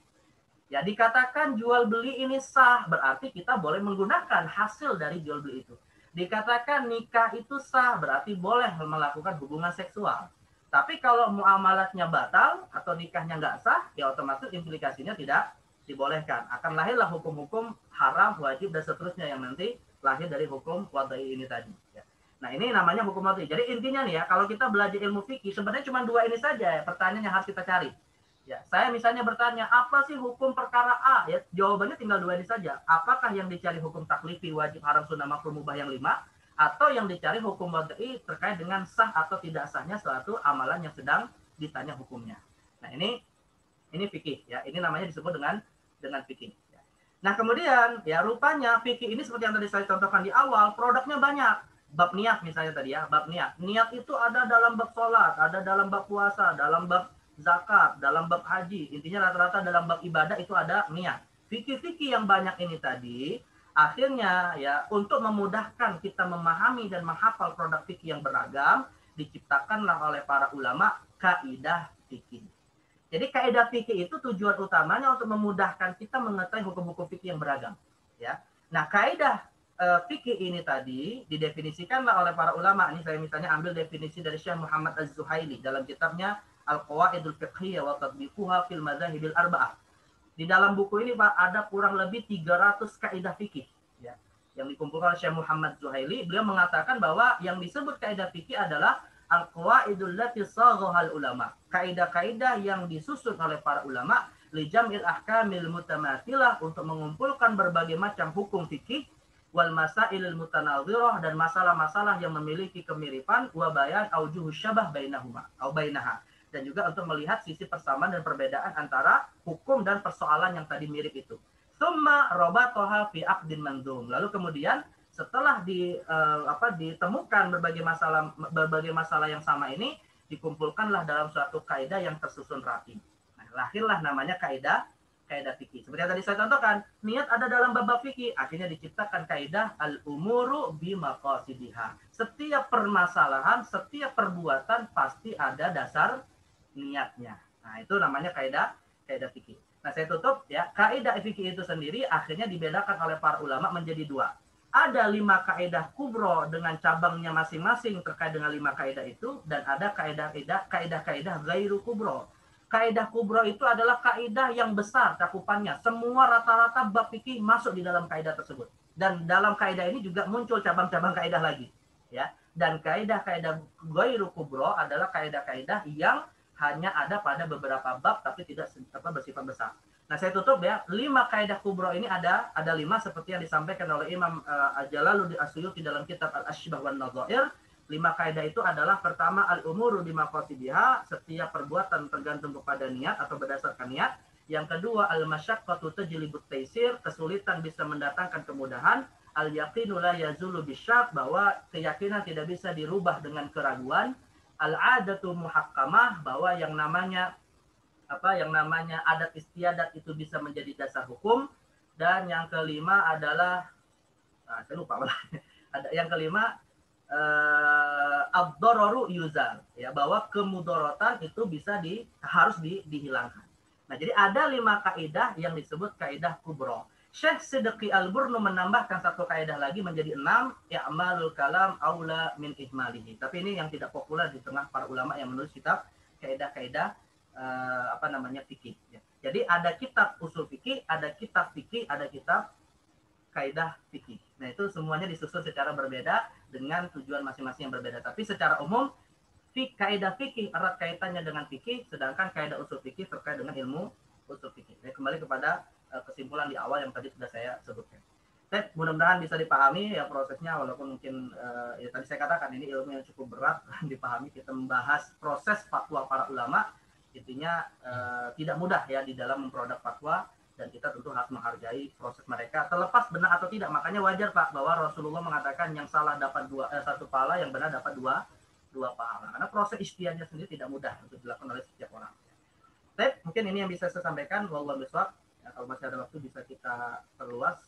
Ya, dikatakan jual beli ini sah, berarti kita boleh menggunakan hasil dari jual beli itu. Dikatakan nikah itu sah, berarti boleh melakukan hubungan seksual. Tapi kalau muamalatnya batal atau nikahnya nggak sah, ya otomatis implikasinya tidak dibolehkan. Akan lahirlah hukum-hukum haram, wajib, dan seterusnya yang nanti lahir dari hukum wad'i ini tadi. Ya. Nah, ini namanya hukum wad'i. Jadi intinya nih ya, kalau kita belajar ilmu fikih, sebenarnya cuma dua ini saja ya, pertanyaan yang harus kita cari. Ya, saya misalnya bertanya, apa sih hukum perkara A? Ya, jawabannya tinggal dua ini saja. Apakah yang dicari hukum taklifi, wajib, haram, sunnah, makruh, mubah yang 5? Atau yang dicari hukum wad'i terkait dengan sah atau tidak sahnya suatu amalan yang sedang ditanya hukumnya. Nah, ini fikih ya. Ini namanya disebut dengan fikih. Ya. Nah, kemudian ya rupanya fikih ini seperti yang tadi saya contohkan di awal, produknya banyak. Bab niat misalnya tadi ya, bab niat. Niat itu ada dalam bab sholat, ada dalam bab puasa, dalam bab zakat, dalam bab haji. Intinya rata-rata dalam bab ibadah itu ada niat. Fikih-fikih yang banyak ini tadi akhirnya ya untuk memudahkan kita memahami dan menghafal produk fikih yang beragam, diciptakanlah oleh para ulama kaidah fikih. Jadi kaidah fikih itu tujuan utamanya untuk memudahkan kita mengetahui hukum-hukum fikih yang beragam. Ya, nah kaidah fikih ini tadi didefinisikanlah oleh para ulama. Ini saya misalnya ambil definisi dari Syekh Muhammad Az-Zuhaili dalam kitabnya Al-Qawaidul Fiqhiyah wa Tatbiquha fil Madzahibil Arba'ah. Di dalam buku ini Pak ada kurang lebih 300 kaidah fikih ya, yang dikumpulkan oleh Syekh Muhammad Zuhaili. Beliau mengatakan bahwa yang disebut kaidah fikih adalah al-qawaidul lati saghahal ulama. Kaidah-kaidah yang disusun oleh para ulama li jam'il ahkamil mutamathilah untuk mengumpulkan berbagai macam hukum fikih wal masailil mutanadhirah dan masalah-masalah yang memiliki kemiripan wa bayan aujuhus syabah bainahuma au bainaha. Dan juga untuk melihat sisi persamaan dan perbedaan antara hukum dan persoalan yang tadi mirip itu. Tsumma rabataha fi aqdin manzum. Lalu kemudian setelah ditemukan berbagai masalah yang sama ini, dikumpulkanlah dalam suatu kaidah yang tersusun rapi. Nah, lahirlah namanya kaidah kaidah fikih. Seperti yang tadi saya contohkan, niat ada dalam bab fikih, akhirnya diciptakan kaidah al-umuru bimaqasidiha. Setiap permasalahan, setiap perbuatan pasti ada dasar niatnya. Nah, itu namanya kaidah fikih. Nah, saya tutup ya. Kaidah fikih itu sendiri akhirnya dibedakan oleh para ulama menjadi dua. Ada 5 kaidah kubro dengan cabangnya masing-masing terkait dengan 5 kaidah itu, dan ada kaidah ghairu kubro. Kaidah kubro itu adalah kaidah yang besar cakupannya. Semua rata-rata bab fikih masuk di dalam kaidah tersebut. Dan dalam kaidah ini juga muncul cabang-cabang kaidah lagi, ya. Dan kaidah-kaidah ghairu kubro adalah kaidah-kaidah yang hanya ada pada beberapa bab tapi tidak bersifat besar. Nah, saya tutup ya. 5 kaidah kubro ini ada 5 seperti yang disampaikan oleh Imam Jalaluddin As-Suyuti dalam kitab Al-Asybah wan Nadhair. 5 kaidah itu adalah pertama al-umuru bimaqasidiha, setiap perbuatan tergantung kepada niat atau berdasarkan niat. Yang kedua al-masyaqqatu tajlibut taisir, kesulitan bisa mendatangkan kemudahan. Al-yaqinu la yazulu bisyak, bahwa keyakinan tidak bisa dirubah dengan keraguan. Al-adatu muhakkamah, bahwa yang namanya adat istiadat itu bisa menjadi dasar hukum. Dan yang kelima adalah saya lupa malah. Yang kelima ad-dararu yuzal, ya, bahwa kemudorotan itu bisa harus dihilangkan. Nah, jadi ada 5 kaidah yang disebut kaidah kubro. Syekh Siddiqi Al-Burnu menambahkan 1 kaidah lagi menjadi 6, i'malul kalam aula min ihmalihi. Tapi ini yang tidak populer di tengah para ulama yang menulis kitab kaidah-kaidah fikih. Ya. Jadi ada kitab usul fikih, ada kitab fikih, ada kitab kaidah fikih. Nah, itu semuanya disusun secara berbeda dengan tujuan masing-masing yang berbeda. Tapi secara umum kaidah fikih erat kaitannya dengan fikih, sedangkan kaidah usul fikih terkait dengan ilmu usul fikih. Jadi kembali kepada kesimpulan di awal yang tadi sudah saya sebutkan. Mudah-mudahan bisa dipahami ya prosesnya, walaupun mungkin ya tadi saya katakan ini ilmu yang cukup berat dipahami. Kita membahas proses fatwa para ulama. Intinya tidak mudah ya di dalam memproduk fatwa, dan kita tentu harus menghargai proses mereka terlepas benar atau tidak. Makanya wajar Pak bahwa Rasulullah mengatakan yang salah dapat 1 pahala, yang benar dapat 2 pahala, karena proses ijtihadnya sendiri tidak mudah untuk dilakukan oleh setiap orang. Baik, mungkin ini yang bisa saya sampaikan. Wallahu a'lam. Ya, kalau masih ada waktu bisa kita perluas.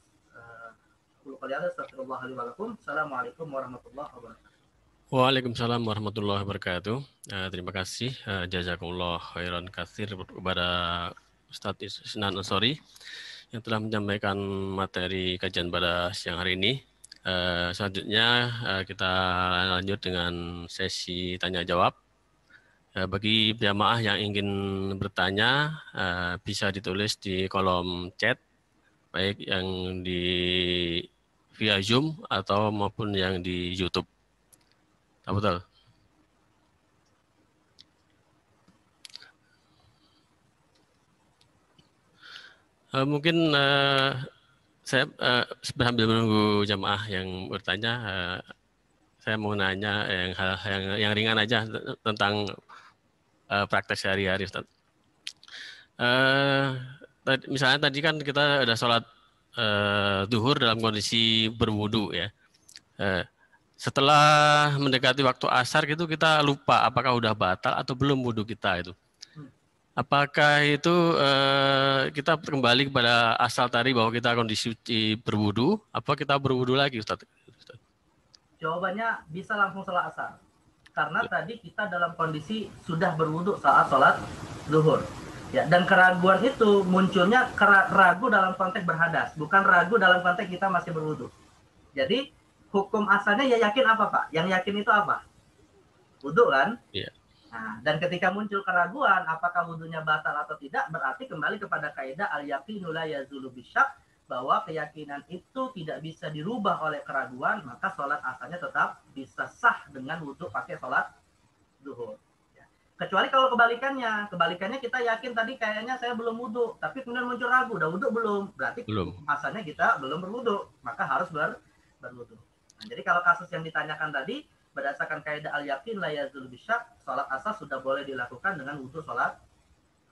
Assalamualaikum warahmatullahi wabarakatuh. Waalaikumsalam warahmatullahi wabarakatuh. Terima kasih jazakumullah khairan katsir kepada Ustadz Isnan Ansori yang telah menyampaikan materi kajian pada siang hari ini. Selanjutnya kita lanjut dengan sesi tanya jawab. Bagi jamaah yang ingin bertanya bisa ditulis di kolom chat, baik yang via Zoom atau maupun yang di YouTube. Betul. Mungkin saya sambil menunggu jamaah yang bertanya, saya mau nanya hal yang ringan aja tentang praktek sehari-hari, Ustaz. Misalnya tadi kan kita ada sholat duhur dalam kondisi berwudu ya. Setelah mendekati waktu asar gitu kita lupa apakah udah batal atau belum wudu kita itu. Apakah itu kita kembali kepada asal tadi bahwa kita kondisi berwudu, apa kita berwudu lagi Ustaz? Jawabannya bisa langsung sholat asar. Karena tadi kita dalam kondisi sudah berwudu saat sholat zuhur. Ya, dan keraguan itu munculnya ragu dalam konteks berhadas, bukan ragu dalam konteks kita masih berwudu. Jadi hukum asalnya ya yakin apa Pak? Yang yakin itu apa? Wudu kan? Iya. Nah, dan ketika muncul keraguan apakah wudunya batal atau tidak, berarti kembali kepada kaidah al-yaqinu la yazulu bisyak, bahwa keyakinan itu tidak bisa dirubah oleh keraguan, maka sholat asalnya tetap bisa sah dengan wudu pakai sholat zuhur. Ya. Kecuali kalau kebalikannya kita yakin tadi kayaknya saya belum wudu, tapi kemudian muncul ragu, udah wudu belum? Berarti asalnya kita belum berwudu, maka harus berwudu. Nah, jadi kalau kasus yang ditanyakan tadi, berdasarkan kaidah al-yaqin la yazul bisyak, sholat asar sudah boleh dilakukan dengan wudu sholat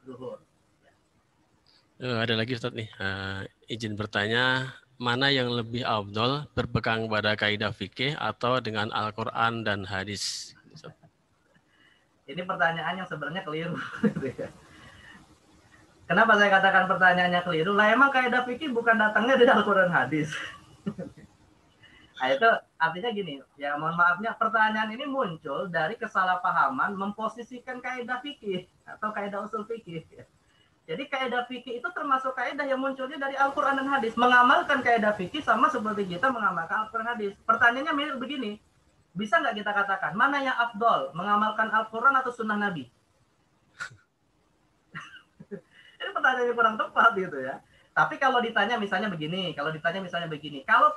zuhur. Ada lagi Ustaz nih, izin bertanya, mana yang lebih afdol berpegang pada kaidah fikih atau dengan Al-Quran dan hadis? Ini pertanyaan yang sebenarnya keliru. Kenapa saya katakan pertanyaannya keliru? Lah emang kaidah fikih bukan datangnya dari Al-Quran hadis. Nah itu artinya gini, ya mohon maafnya pertanyaan ini muncul dari kesalahpahaman memposisikan kaidah fikih atau kaidah usul fikih. Jadi kaidah fikih itu termasuk kaidah yang munculnya dari Al-Quran dan hadis. Mengamalkan kaidah fikih sama seperti kita mengamalkan Al-Quran dan hadis. Pertanyaannya mirip begini, bisa nggak kita katakan mana yang afdol, mengamalkan Al-Quran atau sunnah Nabi? Ini pertanyaan yang kurang tepat gitu ya. Tapi kalau ditanya misalnya begini, kalau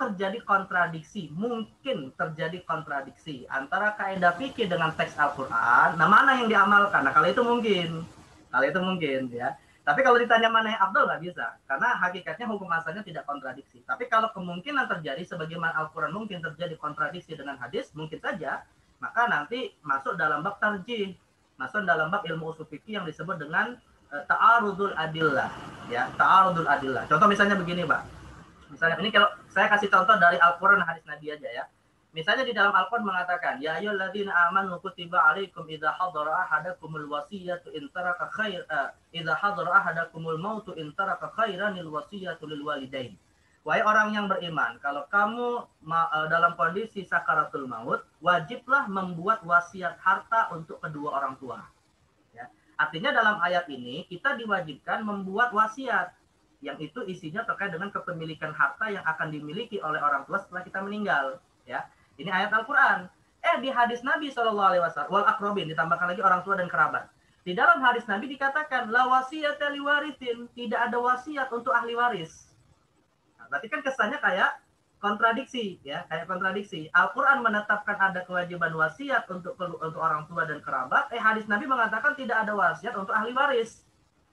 terjadi kontradiksi, mungkin terjadi kontradiksi antara kaidah fikih dengan teks Al-Quran, nah mana yang diamalkan? Nah kalau itu mungkin ya. Tapi kalau ditanya mana yang afdal nggak bisa, karena hakikatnya hukum asalnya tidak kontradiksi. Tapi kalau kemungkinan terjadi sebagaimana Al-Quran mungkin terjadi kontradiksi dengan hadis, mungkin saja, maka nanti masuk dalam bab tarjih, masuk dalam bab ilmu usul fikih yang disebut dengan ta'arudul adillah, ya ta'arudul adillah. Contoh misalnya begini, Pak. Misalnya ini kalau saya kasih contoh dari Al-Quran hadis Nabi aja ya. Misalnya di dalam Al-Quran mengatakan, ya ayyuhalladzina amanu kutiba alaikum idza hadara ahadakumul wasiyatu in taraka khair idza hadara ahadakumul mautu in taraka khairanil wasiyatu lil walidain. Wahai orang yang beriman, kalau kamu dalam kondisi sakaratul maut, wajiblah membuat wasiat harta untuk kedua orang tua. Artinya dalam ayat ini kita diwajibkan membuat wasiat yang itu isinya terkait dengan kepemilikan harta yang akan dimiliki oleh orang tua setelah kita meninggal. Ya, ini ayat Al-Quran. Di hadis Nabi SAW, wal akrobin ditambahkan lagi orang tua dan kerabat. Di dalam hadis Nabi dikatakan la wasiyata liwarithin, tidak ada wasiat untuk ahli waris. Nah, berarti kan kesannya kayak kontradiksi ya, kayak kontradiksi. Al-Quran menetapkan ada kewajiban wasiat untuk orang tua dan kerabat, hadis Nabi mengatakan tidak ada wasiat untuk ahli waris.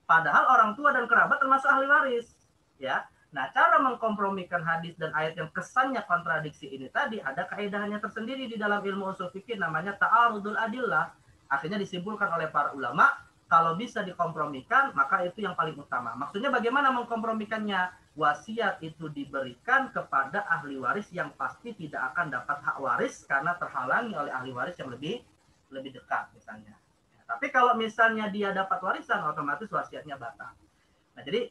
Padahal orang tua dan kerabat termasuk ahli waris, ya. Nah, cara mengkompromikan hadis dan ayat yang kesannya kontradiksi ini tadi ada kaidahnya tersendiri di dalam ilmu usul fikih namanya ta'arudul adillah. Akhirnya disimpulkan oleh para ulama, kalau bisa dikompromikan maka itu yang paling utama. Maksudnya bagaimana mengkompromikannya? Wasiat itu diberikan kepada ahli waris yang pasti tidak akan dapat hak waris karena terhalangi oleh ahli waris yang lebih dekat misalnya. Tapi kalau misalnya dia dapat warisan, otomatis wasiatnya batal. Nah, jadi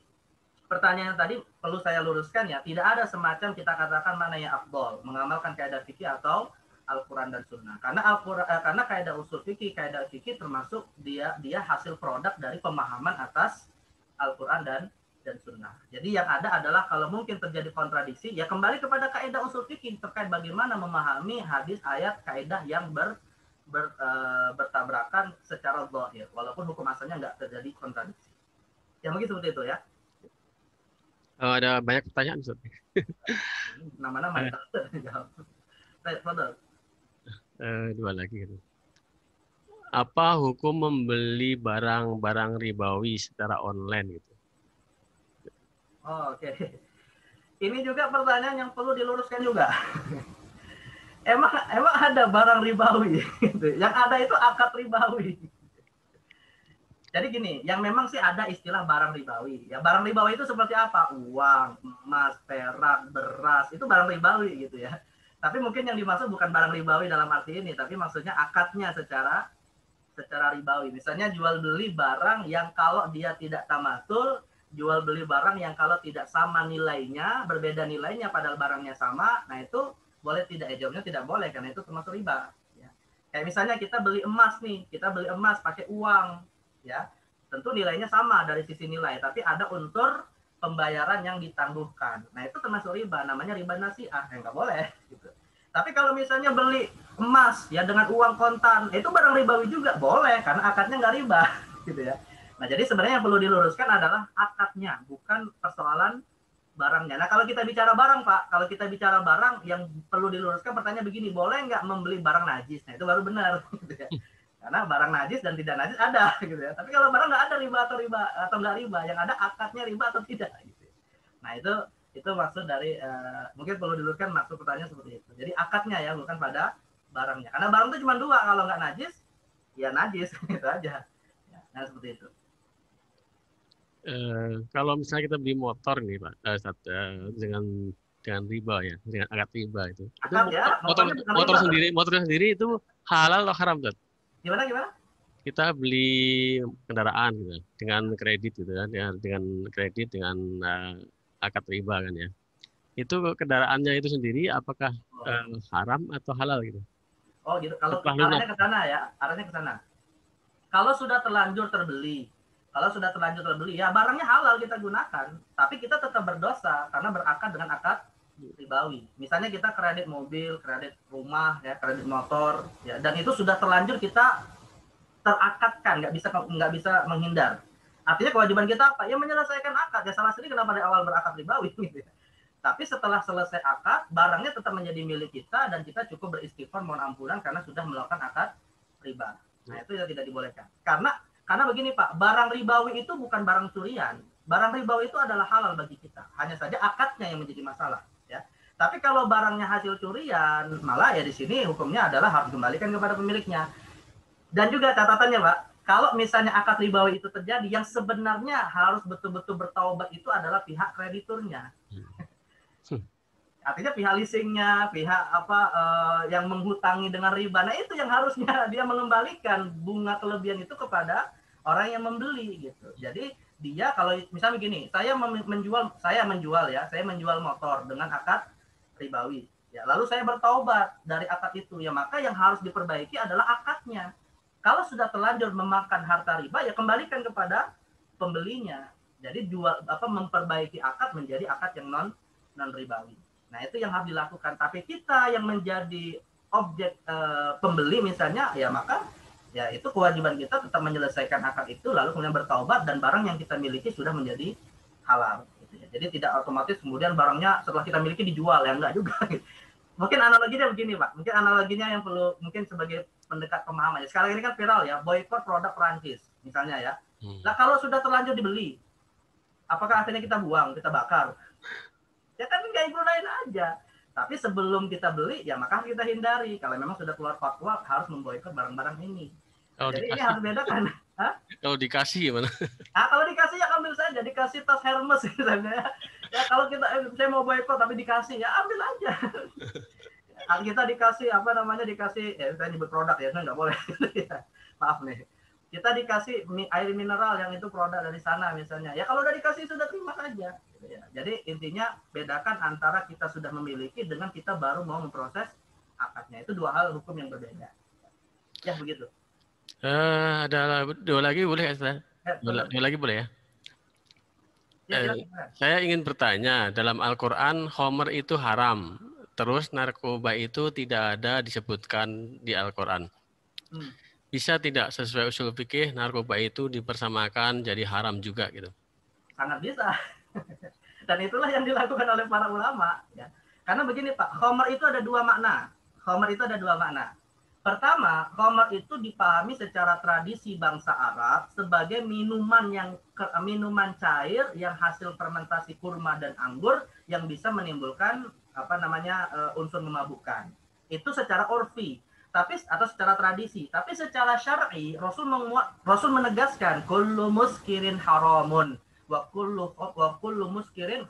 pertanyaan tadi perlu saya luruskan ya, tidak ada semacam kita katakan mana yang afdol, mengamalkan kaidah fikih atau Al-Quran dan Sunnah. Karena kaidah usul fikih, kaidah fikih termasuk dia hasil produk dari pemahaman atas Al-Quran dan Sunnah. Jadi yang ada adalah kalau mungkin terjadi kontradiksi, ya kembali kepada kaidah usul fikih terkait bagaimana memahami hadis, ayat, kaidah yang bertabrakan secara zahir, walaupun hukum asalnya nggak terjadi kontradiksi. Ya mungkin seperti itu ya. Ada banyak pertanyaan, Ustaz. Nama-nama yang terjawab. Baik, dua lagi. Apa hukum membeli barang-barang ribawi secara online gitu? Oh, oke. Ini juga pertanyaan yang perlu diluruskan juga. emang ada barang ribawi gitu. Yang ada itu akad ribawi. Jadi gini, yang memang sih ada istilah barang ribawi. Ya, barang ribawi itu seperti apa? Uang, emas, perak, beras, itu barang ribawi gitu ya. Tapi mungkin yang dimaksud bukan barang ribawi dalam arti ini, tapi maksudnya akadnya secara ribawi. Misalnya jual beli barang yang kalau dia tidak tamatul, jual beli barang yang kalau tidak sama nilainya, berbeda nilainya padahal barangnya sama, nah itu boleh tidak? Jawabnya tidak boleh, karena itu termasuk riba. Ya. Kayak misalnya kita beli emas nih, kita beli emas pakai uang, ya tentu nilainya sama dari sisi nilai, tapi ada unsur pembayaran yang ditangguhkan. Nah itu termasuk riba, namanya riba nasi'ah, nggak boleh. Gitu. Tapi kalau misalnya beli emas ya dengan uang kontan, itu barang ribawi juga boleh, karena akadnya nggak riba, gitu ya. Nah, jadi sebenarnya yang perlu diluruskan adalah akadnya, bukan persoalan barangnya. Nah, kalau kita bicara barang, Pak, kalau kita bicara barang yang perlu diluruskan, pertanyaan begini, boleh nggak membeli barang najis? Nah, itu baru benar. Gitu ya. Karena barang najis dan tidak najis ada, gitu ya. Tapi kalau barang nggak ada riba atau nggak riba, yang ada akadnya riba atau tidak. Gitu. Nah, itu maksud dari, mungkin perlu diluruskan maksud pertanyaan seperti itu. Jadi akadnya ya, bukan pada barangnya. Karena barang itu cuma dua, kalau nggak najis, ya najis, gitu aja. Nah, seperti itu. Kalau misalnya kita beli motor nih Pak, dengan riba ya, dengan akad riba itu. Akad ya, motornya sendiri itu halal atau haram, Ustaz? Gimana? kita beli kendaraan gitu dengan kredit gitu kan, ya, dengan kredit dengan akad riba kan ya. Itu kendaraannya itu sendiri apakah haram atau halal gitu? Oh gitu. Kalau Setelah lunas. arahnya ke sana ya, arahnya ke sana. Kalau sudah terlanjur terbeli, ya barangnya halal kita gunakan, tapi kita tetap berdosa karena berakad dengan akad ribawi. Misalnya kita kredit mobil, kredit rumah, ya, kredit motor, ya, dan itu sudah terlanjur kita terakadkan, nggak bisa menghindar. Artinya kewajiban kita apa? Ya menyelesaikan akad. Ya salah sendiri kenapa dari awal berakad ribawi. Gitu. Tapi setelah selesai akad, barangnya tetap menjadi milik kita dan kita cukup beristighfar mohon ampunan karena sudah melakukan akad riba. Nah itu yang tidak dibolehkan. Karena begini Pak, barang ribawi itu bukan barang curian. Barang ribawi itu adalah halal bagi kita. Hanya saja akadnya yang menjadi masalah. Ya. Tapi kalau barangnya hasil curian, malah ya di sini hukumnya adalah harus dikembalikan kepada pemiliknya. Dan juga catatannya Pak, kalau misalnya akad ribawi itu terjadi, yang sebenarnya harus betul-betul bertaubat itu adalah pihak krediturnya. Artinya pihak leasingnya, pihak yang menghutangi dengan riba. Nah itu yang harusnya dia mengembalikan bunga kelebihan itu kepada orang yang membeli gitu. Jadi dia kalau misalnya begini, saya menjual motor dengan akad ribawi. Ya, lalu saya bertaubat dari akad itu, ya maka yang harus diperbaiki adalah akadnya. Kalau sudah terlanjur memakan harta riba, ya kembalikan kepada pembelinya. Jadi memperbaiki akad menjadi akad yang non ribawi. Nah itu yang harus dilakukan. Tapi kita yang menjadi objek pembeli misalnya, ya maka ya itu kewajiban kita tetap menyelesaikan akad itu, lalu kemudian bertaubat dan barang yang kita miliki sudah menjadi halal. Gitu ya. Jadi tidak otomatis kemudian barangnya setelah kita miliki dijual, ya enggak juga. Mungkin analoginya begini Pak, mungkin analoginya yang perlu mungkin sebagai pendekat pemahaman. Sekarang ini kan viral ya, boykot produk Perancis misalnya ya. Nah kalau sudah terlanjur dibeli, apakah akhirnya kita buang, kita bakar? Ya kan nggak gunain aja. Tapi sebelum kita beli, ya maka kita hindari. Kalau memang sudah keluar fatwa harus memboikot barang-barang ini. Nah, jadi ini harus bedakan. Kalau dikasih gimana? Nah, kalau dikasih ya ambil saja, dikasih tas Hermes misalnya. Ya kalau saya mau boikot tapi dikasih, ya ambil aja. Kita dikasih dikasih saya nyebut produk ya, nggak boleh. Maaf nih. Kita dikasih air mineral yang itu produk dari sana misalnya. Ya kalau udah dikasih sudah terima saja. Jadi intinya bedakan antara kita sudah memiliki dengan kita baru mau memproses akadnya. Itu dua hal hukum yang berbeda. Ya begitu. Ada dua lagi boleh ya? Dua lagi boleh ya? Saya ingin bertanya, dalam Al-Quran Khamr itu haram, terus narkoba itu tidak ada disebutkan di Al-Quran. Bisa tidak sesuai usul fikih narkoba itu dipersamakan jadi haram juga gitu? Sangat bisa. Dan itulah yang dilakukan oleh para ulama. Ya. Karena begini Pak, Khamr itu ada dua makna. Pertama, khamr itu dipahami secara tradisi bangsa Arab sebagai minuman cair yang hasil fermentasi kurma dan anggur yang bisa menimbulkan unsur memabukkan. Itu secara urfi, atau secara tradisi. Tapi secara syar'i, Rasul menegaskan kullu muskirin haramun wa kullu muskirin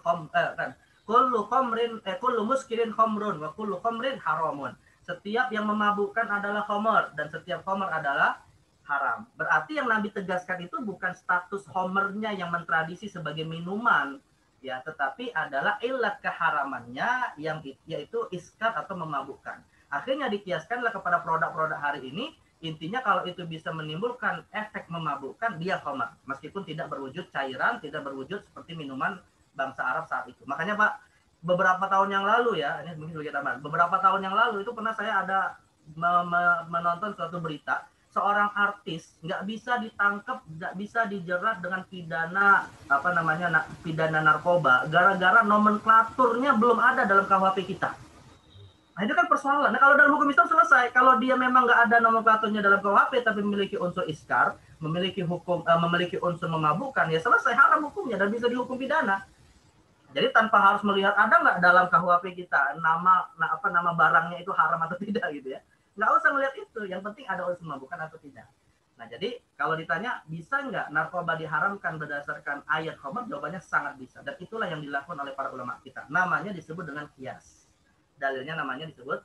kullu muskirin khamrun wa kullu khamrin haramun. Setiap yang memabukkan adalah khamr dan setiap khamr adalah haram. Berarti yang Nabi tegaskan itu bukan status khamrnya yang mentradisi sebagai minuman, ya, tetapi adalah ilat keharamannya yaitu iskar atau memabukkan. Akhirnya dikiaskanlah kepada produk-produk hari ini. Intinya kalau itu bisa menimbulkan efek memabukkan, dia khamr, meskipun tidak berwujud cairan, tidak berwujud seperti minuman bangsa Arab saat itu. Makanya Pak, beberapa tahun yang lalu ya, ini mungkin sebagai tambahan. Beberapa tahun yang lalu itu pernah saya ada menonton suatu berita, seorang artis nggak bisa ditangkap, nggak bisa dijerat dengan pidana narkoba, gara-gara nomenklaturnya belum ada dalam KUHP kita. Nah itu kan persoalan. Nah kalau dalam hukum Islam selesai, kalau dia memang nggak ada nomenklaturnya dalam KUHP, tapi memiliki unsur iskar, memiliki unsur memabukkan, ya selesai, haram hukumnya dan bisa dihukum pidana. Jadi tanpa harus melihat ada nggak dalam KUHP kita nama barangnya itu haram atau tidak gitu ya. Nggak usah melihat itu, yang penting ada unsur memabukkan atau tidak. Nah jadi kalau ditanya bisa nggak narkoba diharamkan berdasarkan ayat khamr, jawabannya sangat bisa. Dan itulah yang dilakukan oleh para ulama kita. Namanya disebut dengan qiyas. Dalilnya namanya disebut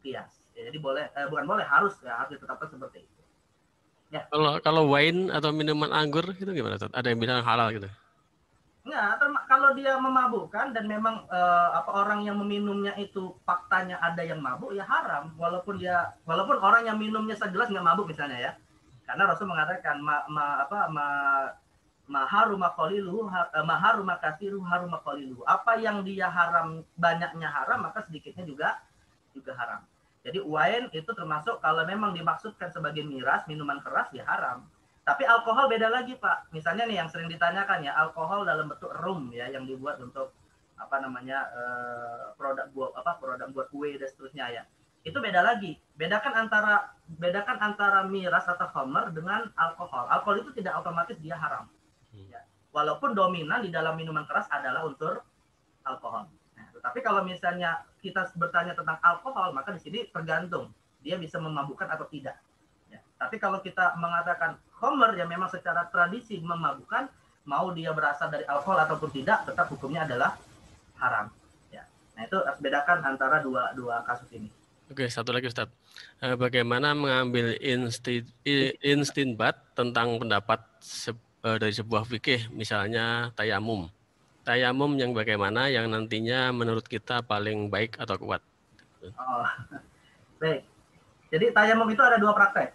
qiyas. Ya, jadi harus ditetapkan seperti itu. Ya. Kalau wine atau minuman anggur itu gimana, Ustaz? Ada yang bilang halal gitu? Enggak, kalau dia memabukkan dan memang orang yang meminumnya itu faktanya ada yang mabuk ya haram, walaupun orang yang minumnya sejelas nggak mabuk misalnya ya. Karena Rasul mengatakan maharuma qaliluhu maharuma katsiruhu haruma qaliluhu. Apa yang dia haram banyaknya haram, maka sedikitnya juga haram. Jadi wine itu termasuk kalau memang dimaksudkan sebagai miras, minuman keras ya haram. Tapi alkohol beda lagi, Pak. Misalnya nih yang sering ditanyakan ya, alkohol dalam bentuk rum ya yang dibuat untuk produk buat kue dan seterusnya ya. Itu beda lagi. Bedakan antara miras atau khamr dengan alkohol. Alkohol itu tidak otomatis dia haram. Ya. Walaupun dominan di dalam minuman keras adalah unsur alkohol. Nah, tetapi kalau misalnya kita bertanya tentang alkohol, maka di sini tergantung dia bisa memabukkan atau tidak. Ya. Tapi kalau kita mengatakan khamr yang memang secara tradisi memabukkan, mau dia berasal dari alkohol ataupun tidak, tetap hukumnya adalah haram. Ya. Nah itu harus bedakan antara dua kasus ini. Oke, satu lagi Ustadz. Bagaimana mengambil istinbat tentang pendapat dari sebuah fikih, misalnya tayamum. Tayamum yang bagaimana yang nantinya menurut kita paling baik atau kuat? Oh, baik. Jadi tayamum itu ada dua praktek.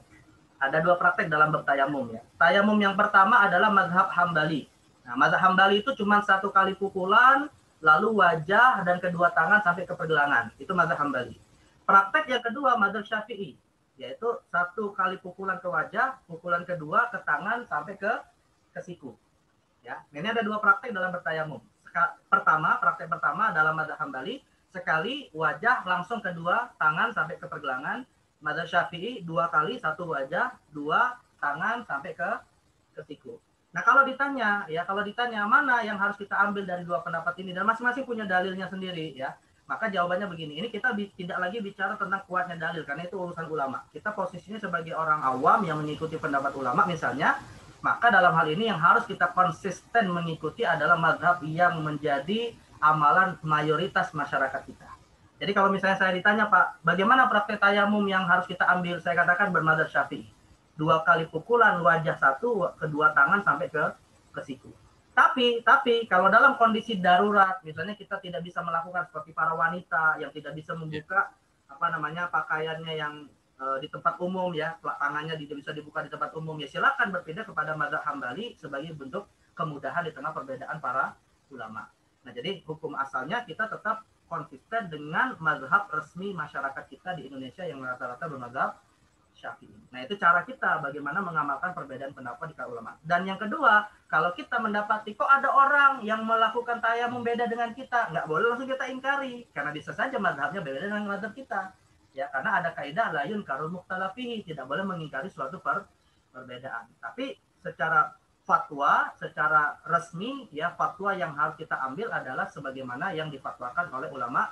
Ada dua praktek dalam bertayamum ya. Tayamum yang pertama adalah mazhab Hambali. Nah, mazhab Hambali itu cuma satu kali pukulan, lalu wajah dan kedua tangan sampai ke pergelangan. Itu mazhab Hambali. Praktek yang kedua mazhab Syafi'i, yaitu satu kali pukulan ke wajah, pukulan kedua ke tangan sampai ke siku. Ya, ini ada dua praktek dalam bertayamum. Praktek pertama dalam mazhab Hambali, sekali wajah langsung kedua tangan sampai ke pergelangan. Mazhab Syafi'i dua kali, satu wajah, dua tangan sampai ke siku. Nah kalau ditanya mana yang harus kita ambil dari dua pendapat ini dan masing-masing punya dalilnya sendiri ya, maka jawabannya begini. Ini kita tidak lagi bicara tentang kuatnya dalil karena itu urusan ulama. Kita posisinya sebagai orang awam yang mengikuti pendapat ulama misalnya, maka dalam hal ini yang harus kita konsisten mengikuti adalah mazhab yang menjadi amalan mayoritas masyarakat kita. Jadi kalau misalnya saya ditanya, Pak, bagaimana praktek tayamum yang harus kita ambil? Saya katakan bermadzhab Syafi'i. Dua kali pukulan wajah satu, kedua tangan sampai ke siku. Tapi kalau dalam kondisi darurat, misalnya kita tidak bisa melakukan seperti para wanita yang tidak bisa membuka pakaiannya yang di tempat umum ya, tangannya tidak bisa dibuka di tempat umum ya, silakan berpindah kepada mazhab Hambali sebagai bentuk kemudahan di tengah perbedaan para ulama. Nah, jadi hukum asalnya kita tetap konsisten dengan mazhab resmi masyarakat kita di Indonesia yang rata-rata bermazhab Syafi'i. Nah, itu cara kita bagaimana mengamalkan perbedaan pendapat di kalangan ulama. Dan yang kedua, kalau kita mendapati kok ada orang yang melakukan tayamum beda dengan kita, nggak boleh langsung kita ingkari karena bisa saja mazhabnya beda dengan mazhab kita. Ya, karena ada kaidah la yunkarul mukhtalafihi, tidak boleh mengingkari suatu perbedaan. Tapi secara fatwa, secara resmi ya, fatwa yang harus kita ambil adalah sebagaimana yang difatwakan oleh ulama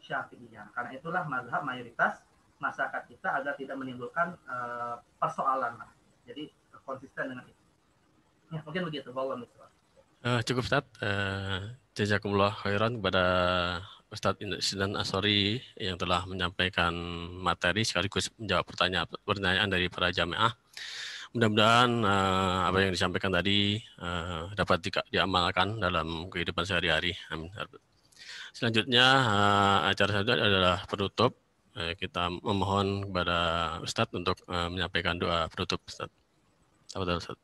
Syafi'iyah. Karena itulah mazhab mayoritas masyarakat kita agar tidak menimbulkan persoalan lah. Jadi konsisten dengan itu. Ya, mungkin begitu. Cukup Ustaz. Jazakumullah khairan kepada Ustadz Sinan Ashori yang telah menyampaikan materi sekaligus menjawab pertanyaan dari para jamaah. Mudah-mudahan apa yang disampaikan tadi dapat diamalkan dalam kehidupan sehari-hari. Amin. Selanjutnya acara selanjutnya adalah penutup. Kita memohon kepada Ustadz untuk menyampaikan doa penutup. Ustadz. Ustadz.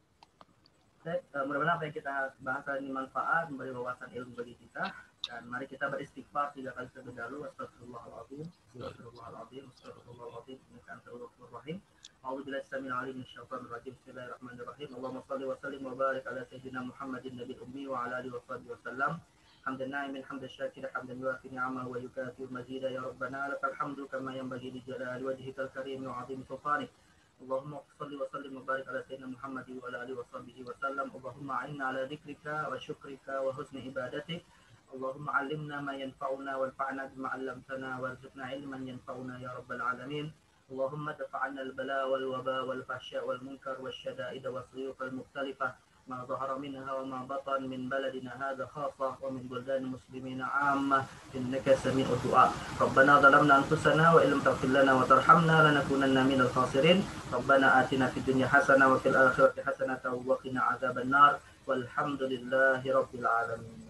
Mudah-mudahan apa yang kita bahas ini manfaat, memberi wawasan ilmu bagi kita. Dan mari kita beristighfar 3 kali terlebih dahulu. Astagfirullahaladzim, astagfirullahaladzim, astagfirullahaladzim, innaka antal ghafurur rahim. A'udzubillahi samil alim minasyaitonir rajim. Bismillahirrahmanirrahim. Allahumma shalli wa sallim wa barik ala sayyidina Muhammadin nabiyil ummi wa ala alihi washabbihi wasallam. Hamdan na'imin hamdan syakira hamdan yuafi ni'amahu wa yukafi mazida ya rabbana lakal hamdu kama yanbaghi li jalali wajhikal karim wa 'azimi sultanik. Allahumma shalli wa sallim wa barik ala sayyidina Muhammadin wa ala alihi washabbihi wasallam. Allahumma a'inna ala dzikrika wa syukrika wa husni ibadatik. Allahumma 'allimna ma yanfa'una wanfa'na bima 'allamtana warzuqna 'ilman yanfa'una ya rabbal alamin. Allahumma dafa'na al-bala wal waba wal fahsya wal munkar wasyada'id was suyuq al mukhtalifah ما ظهر منها وما بطن من بلدنا هذا خاصة ومن بلدان المسلمين عامة إنك سميع الدعاء. ربنا ظلمنا أنفسنا وإن لم تغفر لنا وترحمنا لنكونن من الخاسرين. ربنا آتنا في الدنيا حسنة وفي الآخرة حسنة وقنا عذاب النار والحمد لله رب العالمين.